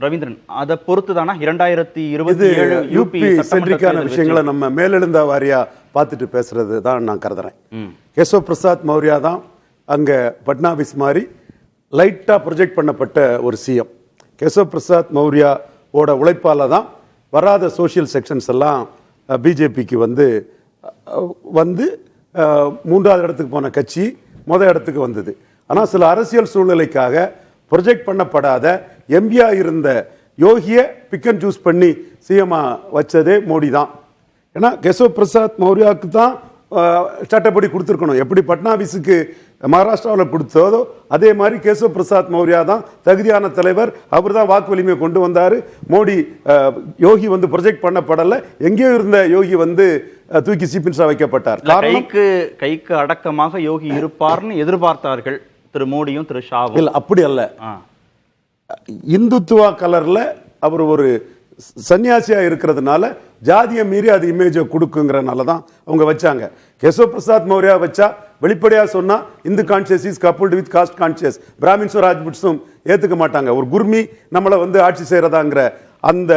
ரவீந்திரன், அதை பொறுத்து தானா 2027 யூபி சென்ட்ரிக்கான விஷயங்களை நம்ம மேலெழுந்த வாரியா பார்த்துட்டு பேசுறது தான் நான் கருதுறேன். கேசவ் பிரசாத் மௌர்யா தான் அங்க பட்னாவிஸ் மாதிரி லைட்டா ப்ரொஜெக்ட் பண்ணப்பட்ட ஒரு சிஎம். கேசவ் பிரசாத் மௌர்யாவோட உழைப்பால தான் வராத சோசியல் செக்ஷன்ஸ் எல்லாம் பிஜேபிக்கு வந்து 3வது இடத்துக்கு போன கட்சி முதல் இடத்துக்கு வந்தது. ஆனால் சில அரசியல் சூழ்நிலைக்காக ப்ரொஜெக்ட் பண்ணப்படாத எம்பியா இருந்த யோகியை பிக் அண்ட் சூஸ் பண்ணி சிஎம்மா வச்சதே மோடி தான். ஏன்னா கேசவ் பிரசாத் மௌர்யாவுக்கு தான் சட்டப்படி கொடுத்துருக்கணும். எப்படி பட்னாவிஸுக்கு மகாராஷ்டிராவில் கொடுத்ததோ அதே மாதிரி கேசவ் பிரசாத் மௌர்யா தான் தகுதியான தலைவர். அவர் தான் வாக்கு வலிமையை கொண்டு வந்தார். மோடி யோகி ப்ரொஜெக்ட் பண்ணப்படலை. எங்கேயோ இருந்த யோகி தூக்கி சீஃப் மினிஸ்டரா வைக்கப்பட்டார். கைக்கு அடக்கமாக யோகி இருப்பார்னு எதிர்பார்த்தார்கள் திரு மோடியும் திரு ஷாவும். இல்ல, அப்படி அல்ல. இந்துத்துவா கலர்ல அவர் ஒரு சன்னியாசியா இருக்கிறதுனால ஜாதியை மீறி அது இமேஜை கொடுக்குங்கிறனால தான் அவங்க வச்சாங்க. கேசவ் பிரசாத் மௌர்யா வச்சா வெளிப்படையா சொன்னா Hindu conscious is coupled with caste conscious. பிராமின்ஸும் ராஜ்புட்ஸும் ஏத்துக்க மாட்டாங்க. ஒரு குர்மி நம்மளை ஆட்சி செய்யறதாங்கிற அந்த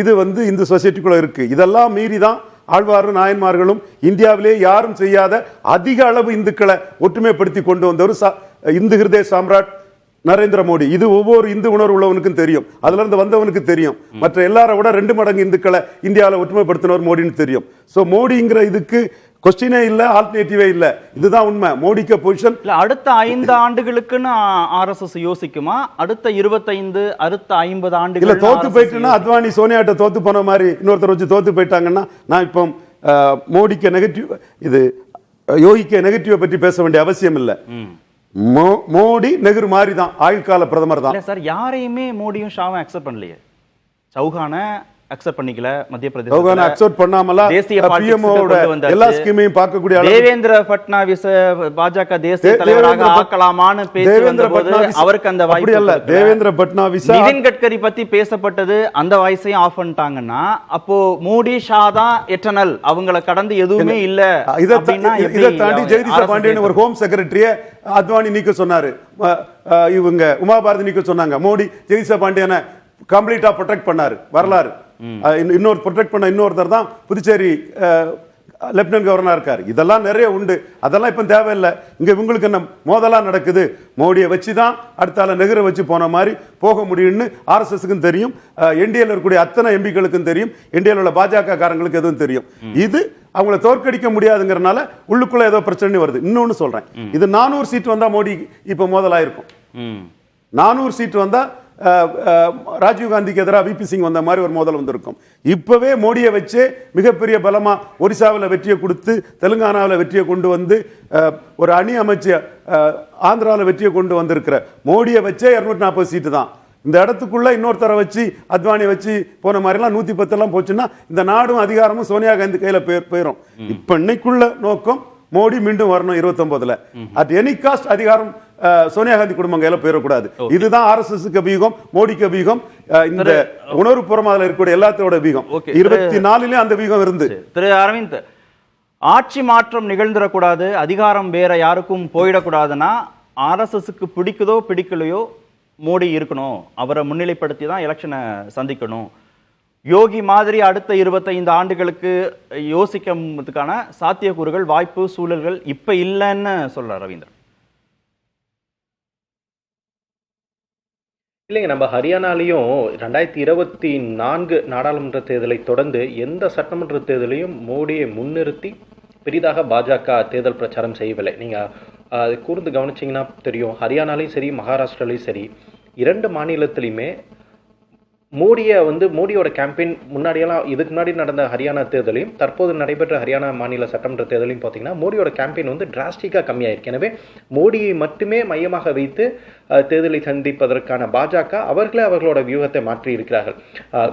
இது இந்து சொசைட்டிக்குள்ள இருக்கு. இதெல்லாம் மீறி தான் ஆழ்வாரும் நாயன்மார்களும் இந்தியாவிலே யாரும் செய்யாத அதிக அளவு இந்துக்களை ஒற்றுமைப்படுத்தி கொண்டு வந்தவர் இந்து ஹிருதய சாம்ராட் நரேந்திர மோடி. இது ஒவ்வொரு இந்து உணர்வு உள்ளவனுக்கும் தெரியும். அதுல இருந்து வந்தவனுக்கு தெரியும். மற்ற எல்லாரை விட 2 மடங்கு இந்துக்களை இந்தியாவில் ஒற்றுமைப்படுத்தினவர் மோடின்னு தெரியும். சோ மோடிங்கிற இதுக்கு கொஸ்டினே இல்ல, ஆல்டர்னேட்டிவே இல்ல. இதுதான் உண்மை. மோடிக்கு பொசிஷன் அடுத்த 5 ஆண்டுகளுக்குன்னு ஆர்எஸ்எஸ் யோசிக்குமா? அடுத்த 25 அடுத்த 50 ஆண்டுகள் இல்ல தோத்து போயிட்டுன்னா அத்வானி சோனியாட்ட தோத்து போன மாதிரி இன்னொருத்தர் வச்சு தோத்து போயிட்டாங்கன்னா நான் இப்போ மோடிக்கு நெகட்டிவ் இது யோகிக்கு நெகட்டிவ் பற்றி பேச வேண்டிய அவசியம் இல்லை. மோடி நெஹ்ரு மாதிரி தான் ஆயுள்கால பிரதமர் தான் சார். யாரையுமே மோடியும் ஷாவும் அக்செப்ட் பண்ணலையே. சௌஹான அக்செப்ட் பண்ணிக்கல. மத்திய பிரதேச சௌஹான அக்செப்ட் பண்ணாமல தேசிய பிஎம்ஓட எல்லா ஸ்கீமையும் பார்க்கக்கூடிய தேவேந்திர ஃபட்னாவிஸ் பாஜக தேசிய தலைவராக ஆக்கலாமான்னு பேசி வந்தபோது அவருக்கு அந்த வாய்ப்பு இல்ல. தேவேந்திர ஃபட்னாவிஸ் நிதின் கட்கரி பத்தி பேசப்பட்டது. அந்த வாய்ஸையும் ஆஃப் பண்ணிட்டாங்கன்னா அப்போ மோடி ஷா தான் எட்டர்னல், அவங்களை கடந்து எதுவுமே இல்ல. இதை தாண்டி ஜெகதீஷ பாண்டியன் ஒரு ஹோம் செக்ரட்டரிய அத்வானி நீக்க சொன்னாரு. இவங்க உமாபாரதி நீக்க சொன்னாங்க. மோடி ஜெகதீஷ பாண்டியனை கம்ப்ளீட்டா ப்ரொடெக்ட் பண்ணாரு. வரலாறு இன்னொரு ப்ரொடெக்ட் பண்ண இன்னொருத்தர் தான் புதுச்சேரி லெப்டினன்ட் கவர்னரா இருக்காரு. இதெல்லாம் நிறைய உண்டு. அதெல்லாம் இப்ப தேவையில்லை. இங்க இவங்களுக்கு என்ன மோதலா நடக்குது. மோடியை வச்சுதான் அடுத்தால நெஹ்ரு வச்சு போன மாதிரி போக முடியும்னு ஆர்எஸ்எஸ்க்கும் தெரியும். என்டிஏல இருக்கக்கூடிய அத்தனை எம்பிக்களுக்கும் தெரியும். என்டிஏல உள்ள பாஜக காரங்களுக்கு எதுவும் தெரியும். இது அவங்களை தோற்கடிக்க முடியாதுங்கிறனால உள்ளுக்குள்ள ஏதோ பிரச்சனை வருது. இன்னொன்னு சொல்றேன், இது 400 சீட் வந்தா மோடி இப்ப மோதலாயிருக்கும். 400 சீட் வந்தா ராஜீவ்காந்திக்கு எதிராக விபி சிங் வந்த மாதிரி ஒரு மோதல் வந்திருக்கும். இப்பவே மோடியை வச்சே மிகப்பெரிய பலமா ஒரிசாவில் வெற்றியை கொடுத்து, தெலுங்கானாவில் வெற்றியை கொண்டு வந்து, ஒரு அணி அமைச்சு ஆந்திராவில் வெற்றியை கொண்டு வந்திருக்கிற மோடியை வச்சே 240 சீட்டு தான். இந்த இடத்துக்குள்ள இன்னொருத்தரை வச்சு அத்வானி வச்சு போன மாதிரிலாம் 110 எல்லாம் போச்சுன்னா இந்த நாடும் அதிகாரமும் சோனியா காந்தி கையில போயிடும். இப்ப இன்னைக்குள்ள நோக்கம் மோடி மீண்டும் வரணும் 29ல. அட் எனி காஸ்ட் அதிகாரம் சோனியா காந்தி குடும்பம் கையில போயிடக்கூடாது. இதுதான் RSSக்கு பீகம், மோடிக்கு பீகம், இந்த உணர்வுபூர்வமாக அதுல இருக்கக்கூடிய எல்லாத்தோட பீகம். 24 அந்த பீகம் இருந்து. திரு அரவிந்த், ஆட்சி மாற்றம் நிகழ்ந்துடக்கூடாது, அதிகாரம் வேற யாருக்கும் போயிடக்கூடாதுன்னா RSSக்கு பிடிக்குதோ பிடிக்கலையோ மோடி இருக்கணும், அவரை முன்னிலைப்படுத்தி தான் எலெக்ஷனை சந்திக்கணும். யோகி மாதிரி அடுத்த 25 ஆண்டுகளுக்கு யோசிக்கிறதுக்கான சாத்தியக்கூறுகள், வாய்ப்பு, சூழல்கள் இப்ப இல்லைன்னு சொல்றார் ரவீந்திரன். இல்லைங்க, நம்ம ஹரியானாலையும் 2024 நாடாளுமன்ற தேர்தலை தொடர்ந்து எந்த சட்டமன்ற தேர்தலையும் மோடியை முன்னிறுத்தி பெரிதாக பாஜக தேர்தல் பிரச்சாரம் செய்யவில்லை. நீங்கள் கூர்ந்து கவனிச்சிங்கன்னா தெரியும், ஹரியானாலையும் சரி மகாராஷ்டிராலையும் சரி 2 மாநிலத்திலையுமே மோடியோட கேம்பெயின் முன்னாடியெல்லாம் இதுக்கு முன்னாடி நடந்த ஹரியானா தேர்தலையும் தற்போது நடைபெற்ற ஹரியானா மாநில சட்டமன்ற தேர்தலையும் பார்த்தீங்கன்னா மோடியோட கேம்பெயின் டிராஸ்டிக்காக கம்மியாயிருக்கு. எனவே மோடியை மட்டுமே மையமாக வைத்து தேர்தலை சந்திப்பதற்கான பாஜக அவர்களோட வியூகத்தை மாற்றி இருக்கிறார்கள்.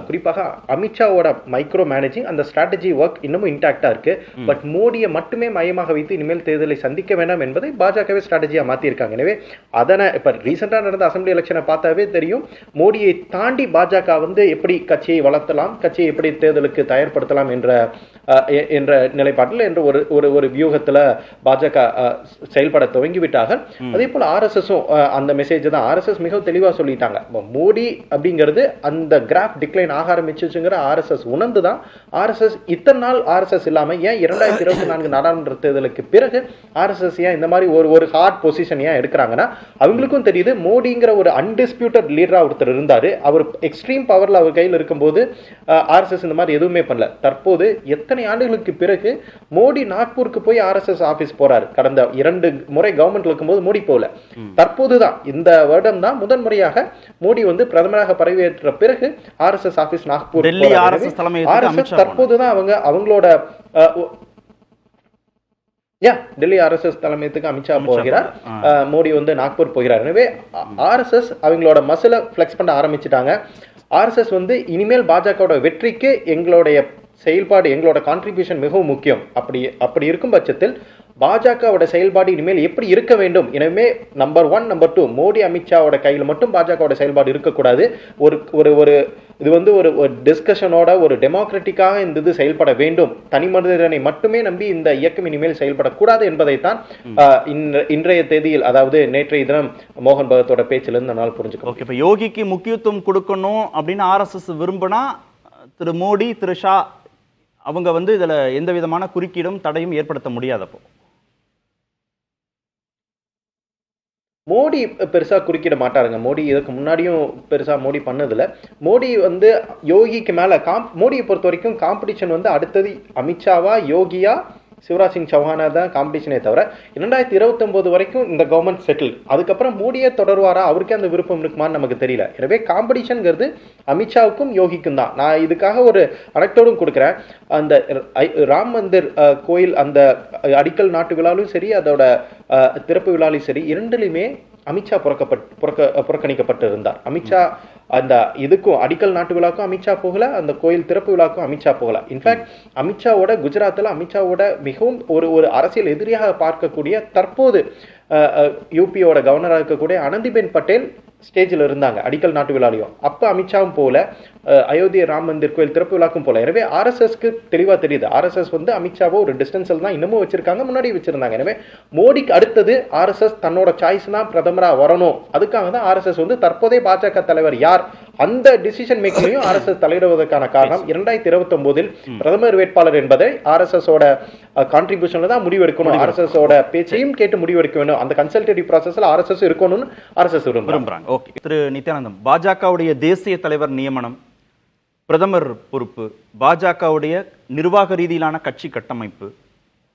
குறிப்பாக அமித்ஷாவோட மைக்ரோ மேனேஜிங் அந்த ஸ்ட்ராட்டஜி ஒர்க் இன்னமும் இன்டாக்டா இருக்கு. பட் மோடியை மட்டுமே மையமாக வைத்து இனிமேல் தேர்தலை சந்திக்க வேண்டாம் என்பதை பாஜகவே ஸ்ட்ராட்டஜியா மாற்றியிருக்காங்க. எனவே அதனை இப்ப ரீசெண்டா நடந்த அசம்பிளி எலெக்ஷனை பார்த்தாவே தெரியும், மோடியை தாண்டி பாஜக எப்படி கட்சியை வளர்த்தலாம், கட்சியை எப்படி தேர்தலுக்கு தயார்படுத்தலாம் என்ற நிலைப்பாட்டில் என்ற ஒரு வியூகத்துல பாஜக செயல்பட துவங்கிவிட்டார்கள். அதே போல RSSும் அந்த மெசேஜ் தான் RSS மிகவும் தெளிவா சொல்லிட்டாங்க. மோடி அப்படிங்கிறது அந்த கிராஃப் டிக்ளைன் ஆக ஆரம்பிச்சுங்கிற RSS உணர்ந்து தான் RSS இத்தனை நாள் RSS இல்லாம ஏன் 2024 நாடாளுமன்ற தேர்தலுக்கு பிறகு RSS ஏன் இந்த மாதிரி ஒரு ஹார்ட் பொசிஷன் ஏன் எடுக்கிறாங்கன்னா அவங்களுக்கும் தெரியுது மோடிங்கிற ஒரு அன்டிஸ்பியூட்டட் லீடரா ஒருத்தர் இருந்தாரு. அவர் எக்ஸ்ட்ரீம் பவர்ல அவர் கையில் இருக்கும்போது RSS இந்த மாதிரி எதுவுமே பண்ணல. தற்போது எத்தனை ஆண்டுகளுக்கு பிறகு மோடி நாக்பூருக்கு போய் RSS ஆபீஸ் போறாரு. கடந்த 2 முறை கவர்மெண்ட்ல இருக்கும்போது மோடி போல. தற்போதுதான் இந்த வருடம் தான் முதன்முறையாக மோடி பிரதமராக பதவியேற்ற பிறகு RSS ஆபீஸ் நாக்பூர் தற்போதுதான் அவங்களோட டெல்லி RSS தலைமையத்துக்கு அமித்ஷா போகிறார், மோடி நாக்பூர் போகிறார். எனவே RSS அவங்களோட மசில பிளெக்ஸ் பண்ண ஆரம்பிச்சுட்டாங்க. RSS இனிமேல் பாஜகவோட வெற்றிக்கு எங்களுடைய செயல்பாடு, எங்களோட கான்ட்ரிபியூஷன் மிகவும் முக்கியம். அப்படி இருக்கும் பட்சத்தில் பாஜகவோட செயல்பாடு இனிமேல் எப்படி இருக்க வேண்டும். எனவே நம்பர் 1 நம்பர் 2 மோடி அமித்ஷாவோட கையில் மட்டும் பாஜகவோட செயல்பாடு இருக்கக்கூடாது. இது ஒரு டிஸ்கஷனோட ஒரு டெமோக்ராட்டிக்காக இந்த இது செயல்பட வேண்டும். தனி மனிதனை மட்டுமே நம்பி இந்த இயக்கம் இனிமேல் செயல்படக்கூடாது என்பதைத்தான் இன்றைய தேதியில், அதாவது நேற்றைய தினம் மோகன் பகவத்தோட பேச்சிலிருந்து நம்மால் புரிஞ்சுக்கணும். ஓகே, இப்போ யோகிக்கு முக்கியத்துவம் கொடுக்கணும் அப்படின்னு RSS விரும்பினா திரு மோடி, திரு ஷா அவங்க இதுல எந்த விதமான குறுக்கீடும் தடையும் ஏற்படுத்த முடியாதப்போ மோடி பெருசா குறுக்கிட மாட்டாருங்க. மோடி இதுக்கு முன்னாடியும் பெருசா மோடி பண்ணதில்ல. மோடி யோகிக்கு மேல மோடியை பொறுத்த வரைக்கும் காம்படிஷன் அடுத்தது அமித்ஷாவா யோகியா சிவராஜ் சிங் சௌஹானா தான் காம்படிஷனே தவிர 2029 வரைக்கும் இந்த கவர்மெண்ட் செட்டில். அதுக்கப்புறம் மோடியே தொடர்வாரா, அவருக்கே அந்த விருப்பம் இருக்குமான்னு நமக்கு தெரியல. எனவே காம்படிஷன்ங்கிறது அமித்ஷாவுக்கும் யோகிக்கும் தான். நான் இதுக்காக ஒரு அனெக்டோடும் கொடுக்குறேன். அந்த ராம் மந்திர் கோயில் அந்த அடிக்கல் நாட்டு விழாலும் சரி, அதோட திறப்பு விழாலும் சரி, இரண்டிலுமே அமித்ஷா புறக்கணிக்கப்பட்டு இருந்தார். அமித்ஷா அந்த இதுக்கும் அடிக்கல் நாட்டு விழாக்கும் அமித்ஷா போகல, அந்த கோயில் திறப்பு விழாக்கும் அமித்ஷா போகல. இன்ஃபேக்ட் அமித்ஷாவோட குஜராத்தில் அமித்ஷாவோட மிகவும் ஒரு அரசியல் எதிரியாக பார்க்கக்கூடிய தற்போது யூபியோட கவர்னராக இருக்கக்கூடிய ஆனந்திபென் பட்டேல் ஸ்டேஜில் இருந்தாங்க அடிக்கல் நாட்டு விழாலையும். அப்போ அமித்ஷாவும் போல, அயோத்தி ராம் மந்திர் கோயில் திறப்பு விழாக்கும் போல. எனவே RSSக்கு தெளிவாக தெரியுது, RSS அமித்ஷாவோ ஒரு டிஸ்டன்ஸில் தான் இன்னமும் வச்சிருக்காங்க, முன்னாடி வச்சிருந்தாங்க. எனவே மோடிக்கு அடுத்தது RSS தன்னோட சாய்ஸ் தான் பிரதமராக வரணும். அதுக்காக தான் RSS தற்போதைய பாஜக தலைவர் யார் அந்த டிசிஷன் மேக்கிங்லையும் RSS தலையிடுவதற்கான காரணம் 2029 பிரதமர் வேட்பாளர் என்பதை RSSோட கான்ட்ரிபியூஷன்ல தான் முடிவெடுக்கணும். RSSோட பேச்சையும் கேட்டு முடிவெடுக்க வேண்டும். அந்த கன்சல்டேட்டிவ் ப்ராசஸ்ல RSS இருக்கணும்னு RSS விரும்புறாங்க. ஓகே, திரு நித்யானந்தம், பாஜகவுடைய தேசிய தலைவர் நியமனம், பிரதமர் பொறுப்பு, பாஜகவுடைய நிர்வாக ரீதியிலான கட்சி கட்டமைப்பு,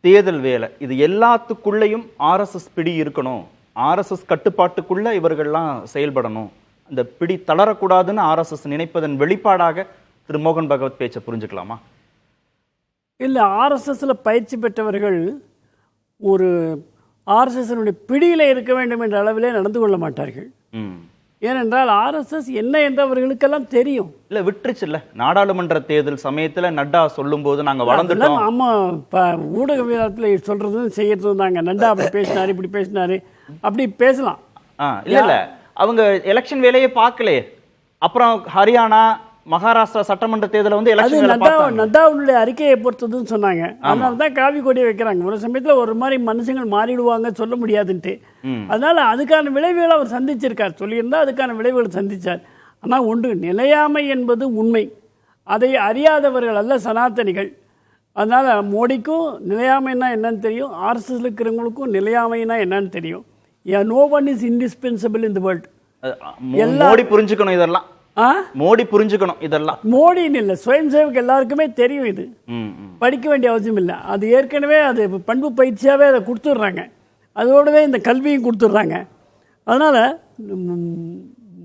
தேர்தல் வேலை, இது எல்லாத்துக்குள்ளேயும் RSS பிடி இருக்கணும், RSS கட்டுப்பாட்டுக்குள்ள இவர்கள்லாம் செயல்படணும். இந்த பிடி தளரக்கூடாதுன்னு ஆர்எஸ்எஸ் நினைப்பதன் வெளிப்பாடாக திரு மோகன் பகவத் பேச்சை புரிஞ்சுக்கலாமா? இல்லை, ஆர்எஸ்எஸ்ல பயிற்சி பெற்றவர்கள் ஒரு ஆர்எஸ்எஸ்னுடைய பிடியில் இருக்க வேண்டும் என்ற அளவிலே நடந்து கொள்ள மாட்டார்கள். ஏனென்றால் ஆர்எஸ்எஸ் என்ன என்று அவர்களுக்கெல்லாம் தெரியும். இல்ல விட்டுருச்சு இல்ல, நாடாளுமன்ற தேர்தல் சமயத்துல நட்டா சொல்லும் போது நாங்க வளர்ந்துட்டோம். ஆமா, இப்போ ஊடகவியத்தில் சொல்றதும் செய்யறதும் தாங்க. நட்டா அப்படி பேசினாரு, இப்படி பேசினாரு, அப்படி பேசலாம். இல்ல இல்ல, அவங்க எலெக்ஷன் வேலையே பார்க்கலையே. அப்புறம் ஹரியானா, மகாராஷ்டிரா சட்டமன்ற தேர்தல வந்து எலெக்ஷன் நட்டாவுடைய அறிக்கையை பொறுத்ததுன்னு சொன்னாங்க. அதனால தான் காவி கொடியை வைக்கிறாங்க. ஒரு சமயத்தில் ஒரு மாதிரி மனுஷங்கள் மாறிடுவாங்க, சொல்ல முடியாதுன்ட்டு. அதனால அதுக்கான விளைவுகளை அவர் சந்திச்சிருக்கார். சொல்லியிருந்தா அதுக்கான விளைவுகளை சந்திச்சார். ஆனால் ஒன்று, நிலையாமை என்பது உண்மை. அதை அறியாதவர்கள் அல்ல சனாத்தனிகள். அதனால மோடிக்கும் நிலையாமைன்னா என்னன்னு தெரியும், ஆர்எஸ்எஸ்ல இருக்கிறவங்களுக்கும் நிலையாமைன்னா என்னன்னு தெரியும். No one is indispensable in the world. Modi புரிஞ்சுக்கணும் இதெல்லாம். மோடி புரிஞ்சுக்கணும் இதெல்லாம். மோடின்னு இல்லை, சுயம் சேவக் எல்லாருக்குமே தெரியும். இது படிக்க வேண்டிய அவசியம் இல்லை. அது ஏற்கனவே அது பண்பு பயிற்சியாகவே அதை கொடுத்துட்றாங்க. அதோடவே இந்த கல்வியும் கொடுத்துட்றாங்க. அதனால்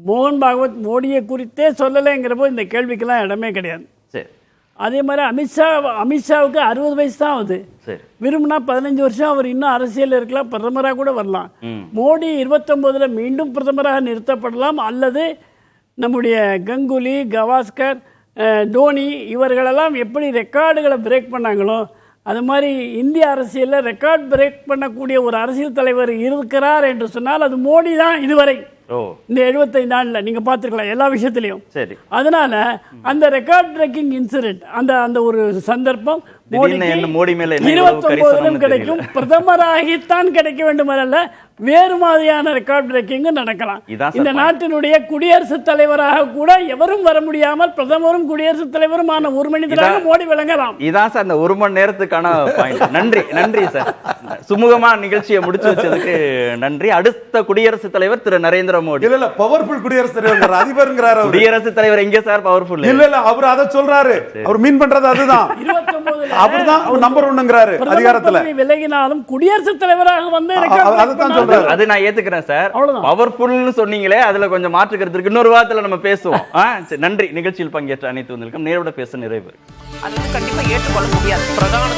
மோகன் பாகவத் மோடியை குறித்தே சொல்லலைங்கிறப்போ இந்த கேள்விக்கெல்லாம் இடமே கிடையாது. சரி, அதே மாதிரி அமித்ஷாவுக்கு 60 வயசு தான் ஆகுது. விரும்பினா 15 வருஷம் அவர் இன்னும் அரசியல் இருக்கலாம், பிரதமராக கூட வரலாம். மோடி 29 மீண்டும் பிரதமராக நிறுத்தப்படலாம். அல்லது நம்முடைய கங்குலி, கவாஸ்கர், தோனி இவர்களெல்லாம் எப்படி ரெக்கார்டுகளை பிரேக் பண்ணாங்களோ அது மாதிரி இந்திய அரசியலில் ரெக்கார்ட் பிரேக் பண்ணக்கூடிய ஒரு அரசியல் தலைவர் இருக்கிறார் என்று சொன்னால் அது மோடி தான். இதுவரை இந்த 75 ஆண்டுல நீங்க பார்த்துருக்கலாம் எல்லா விஷயத்திலையும். அதனால அந்த ரெக்கார்ட் பிரேக்கிங் இன்சிடென்ட், அந்த ஒரு சந்தர்ப்பம் மோடி மேல 29 கிடைக்கும். பிரதமராகித்தான் கிடைக்க வேண்டும் அல்ல, வேறு மாதிரியான ரெக்கார்ட் பிரேக்கிங் நடக்கலாம். இந்த நாட்டினுடைய குடியரசுத் தலைவராக கூட எவரும் வர முடியாமல் பிரதமரும் குடியரசுத் தலைவருமான ஒரு மனிதராக மோடி விளங்கலாம். இதான் சார் அந்த 1 மணி நேரத்துக்கான பாயிண்ட். நன்றி நன்றி சார், சுமூகமா நிகழ்ச்சியை முடிச்சு வச்சதுக்கு நன்றி. அடுத்த குடியரசுத் தலைவர் திரு நரேந்திர மோடி. இல்ல பவர்ஃபுல் குடியரசுத் தலைவர் அதிபர்ங்கறாரு. குடியரசுத் தலைவர் எங்க சார் பவர்ஃபுல்? இல்ல இல்ல, அவர் அத சொல்றாரு. அவர் மீன் பண்றது அதுதான். 29 அவர்தான் நம்பர் 1ங்கறாரு அதிகாரத்துல. விலகினாலும் குடியரசுத் தலைவராக வந்து அதுதான் சொல்றாரு. அது நான் ஏத்துக்கிறேன் சார். பவர்ஃபுல்னு சொன்னீங்களே, அதுல கொஞ்சம் மாற்று கருத்து இருக்கு. இன்னொரு வாரத்துல நம்ம பேசுவோம். நன்றி. நிகழ்ச்சியில் பங்கேற்ற அனைத்து வந்திருக்கும் நேரோட பேச நிறைவு. அது கண்டிப்பா ஏற்றுக்கொள்ள முடியாது. பிரதான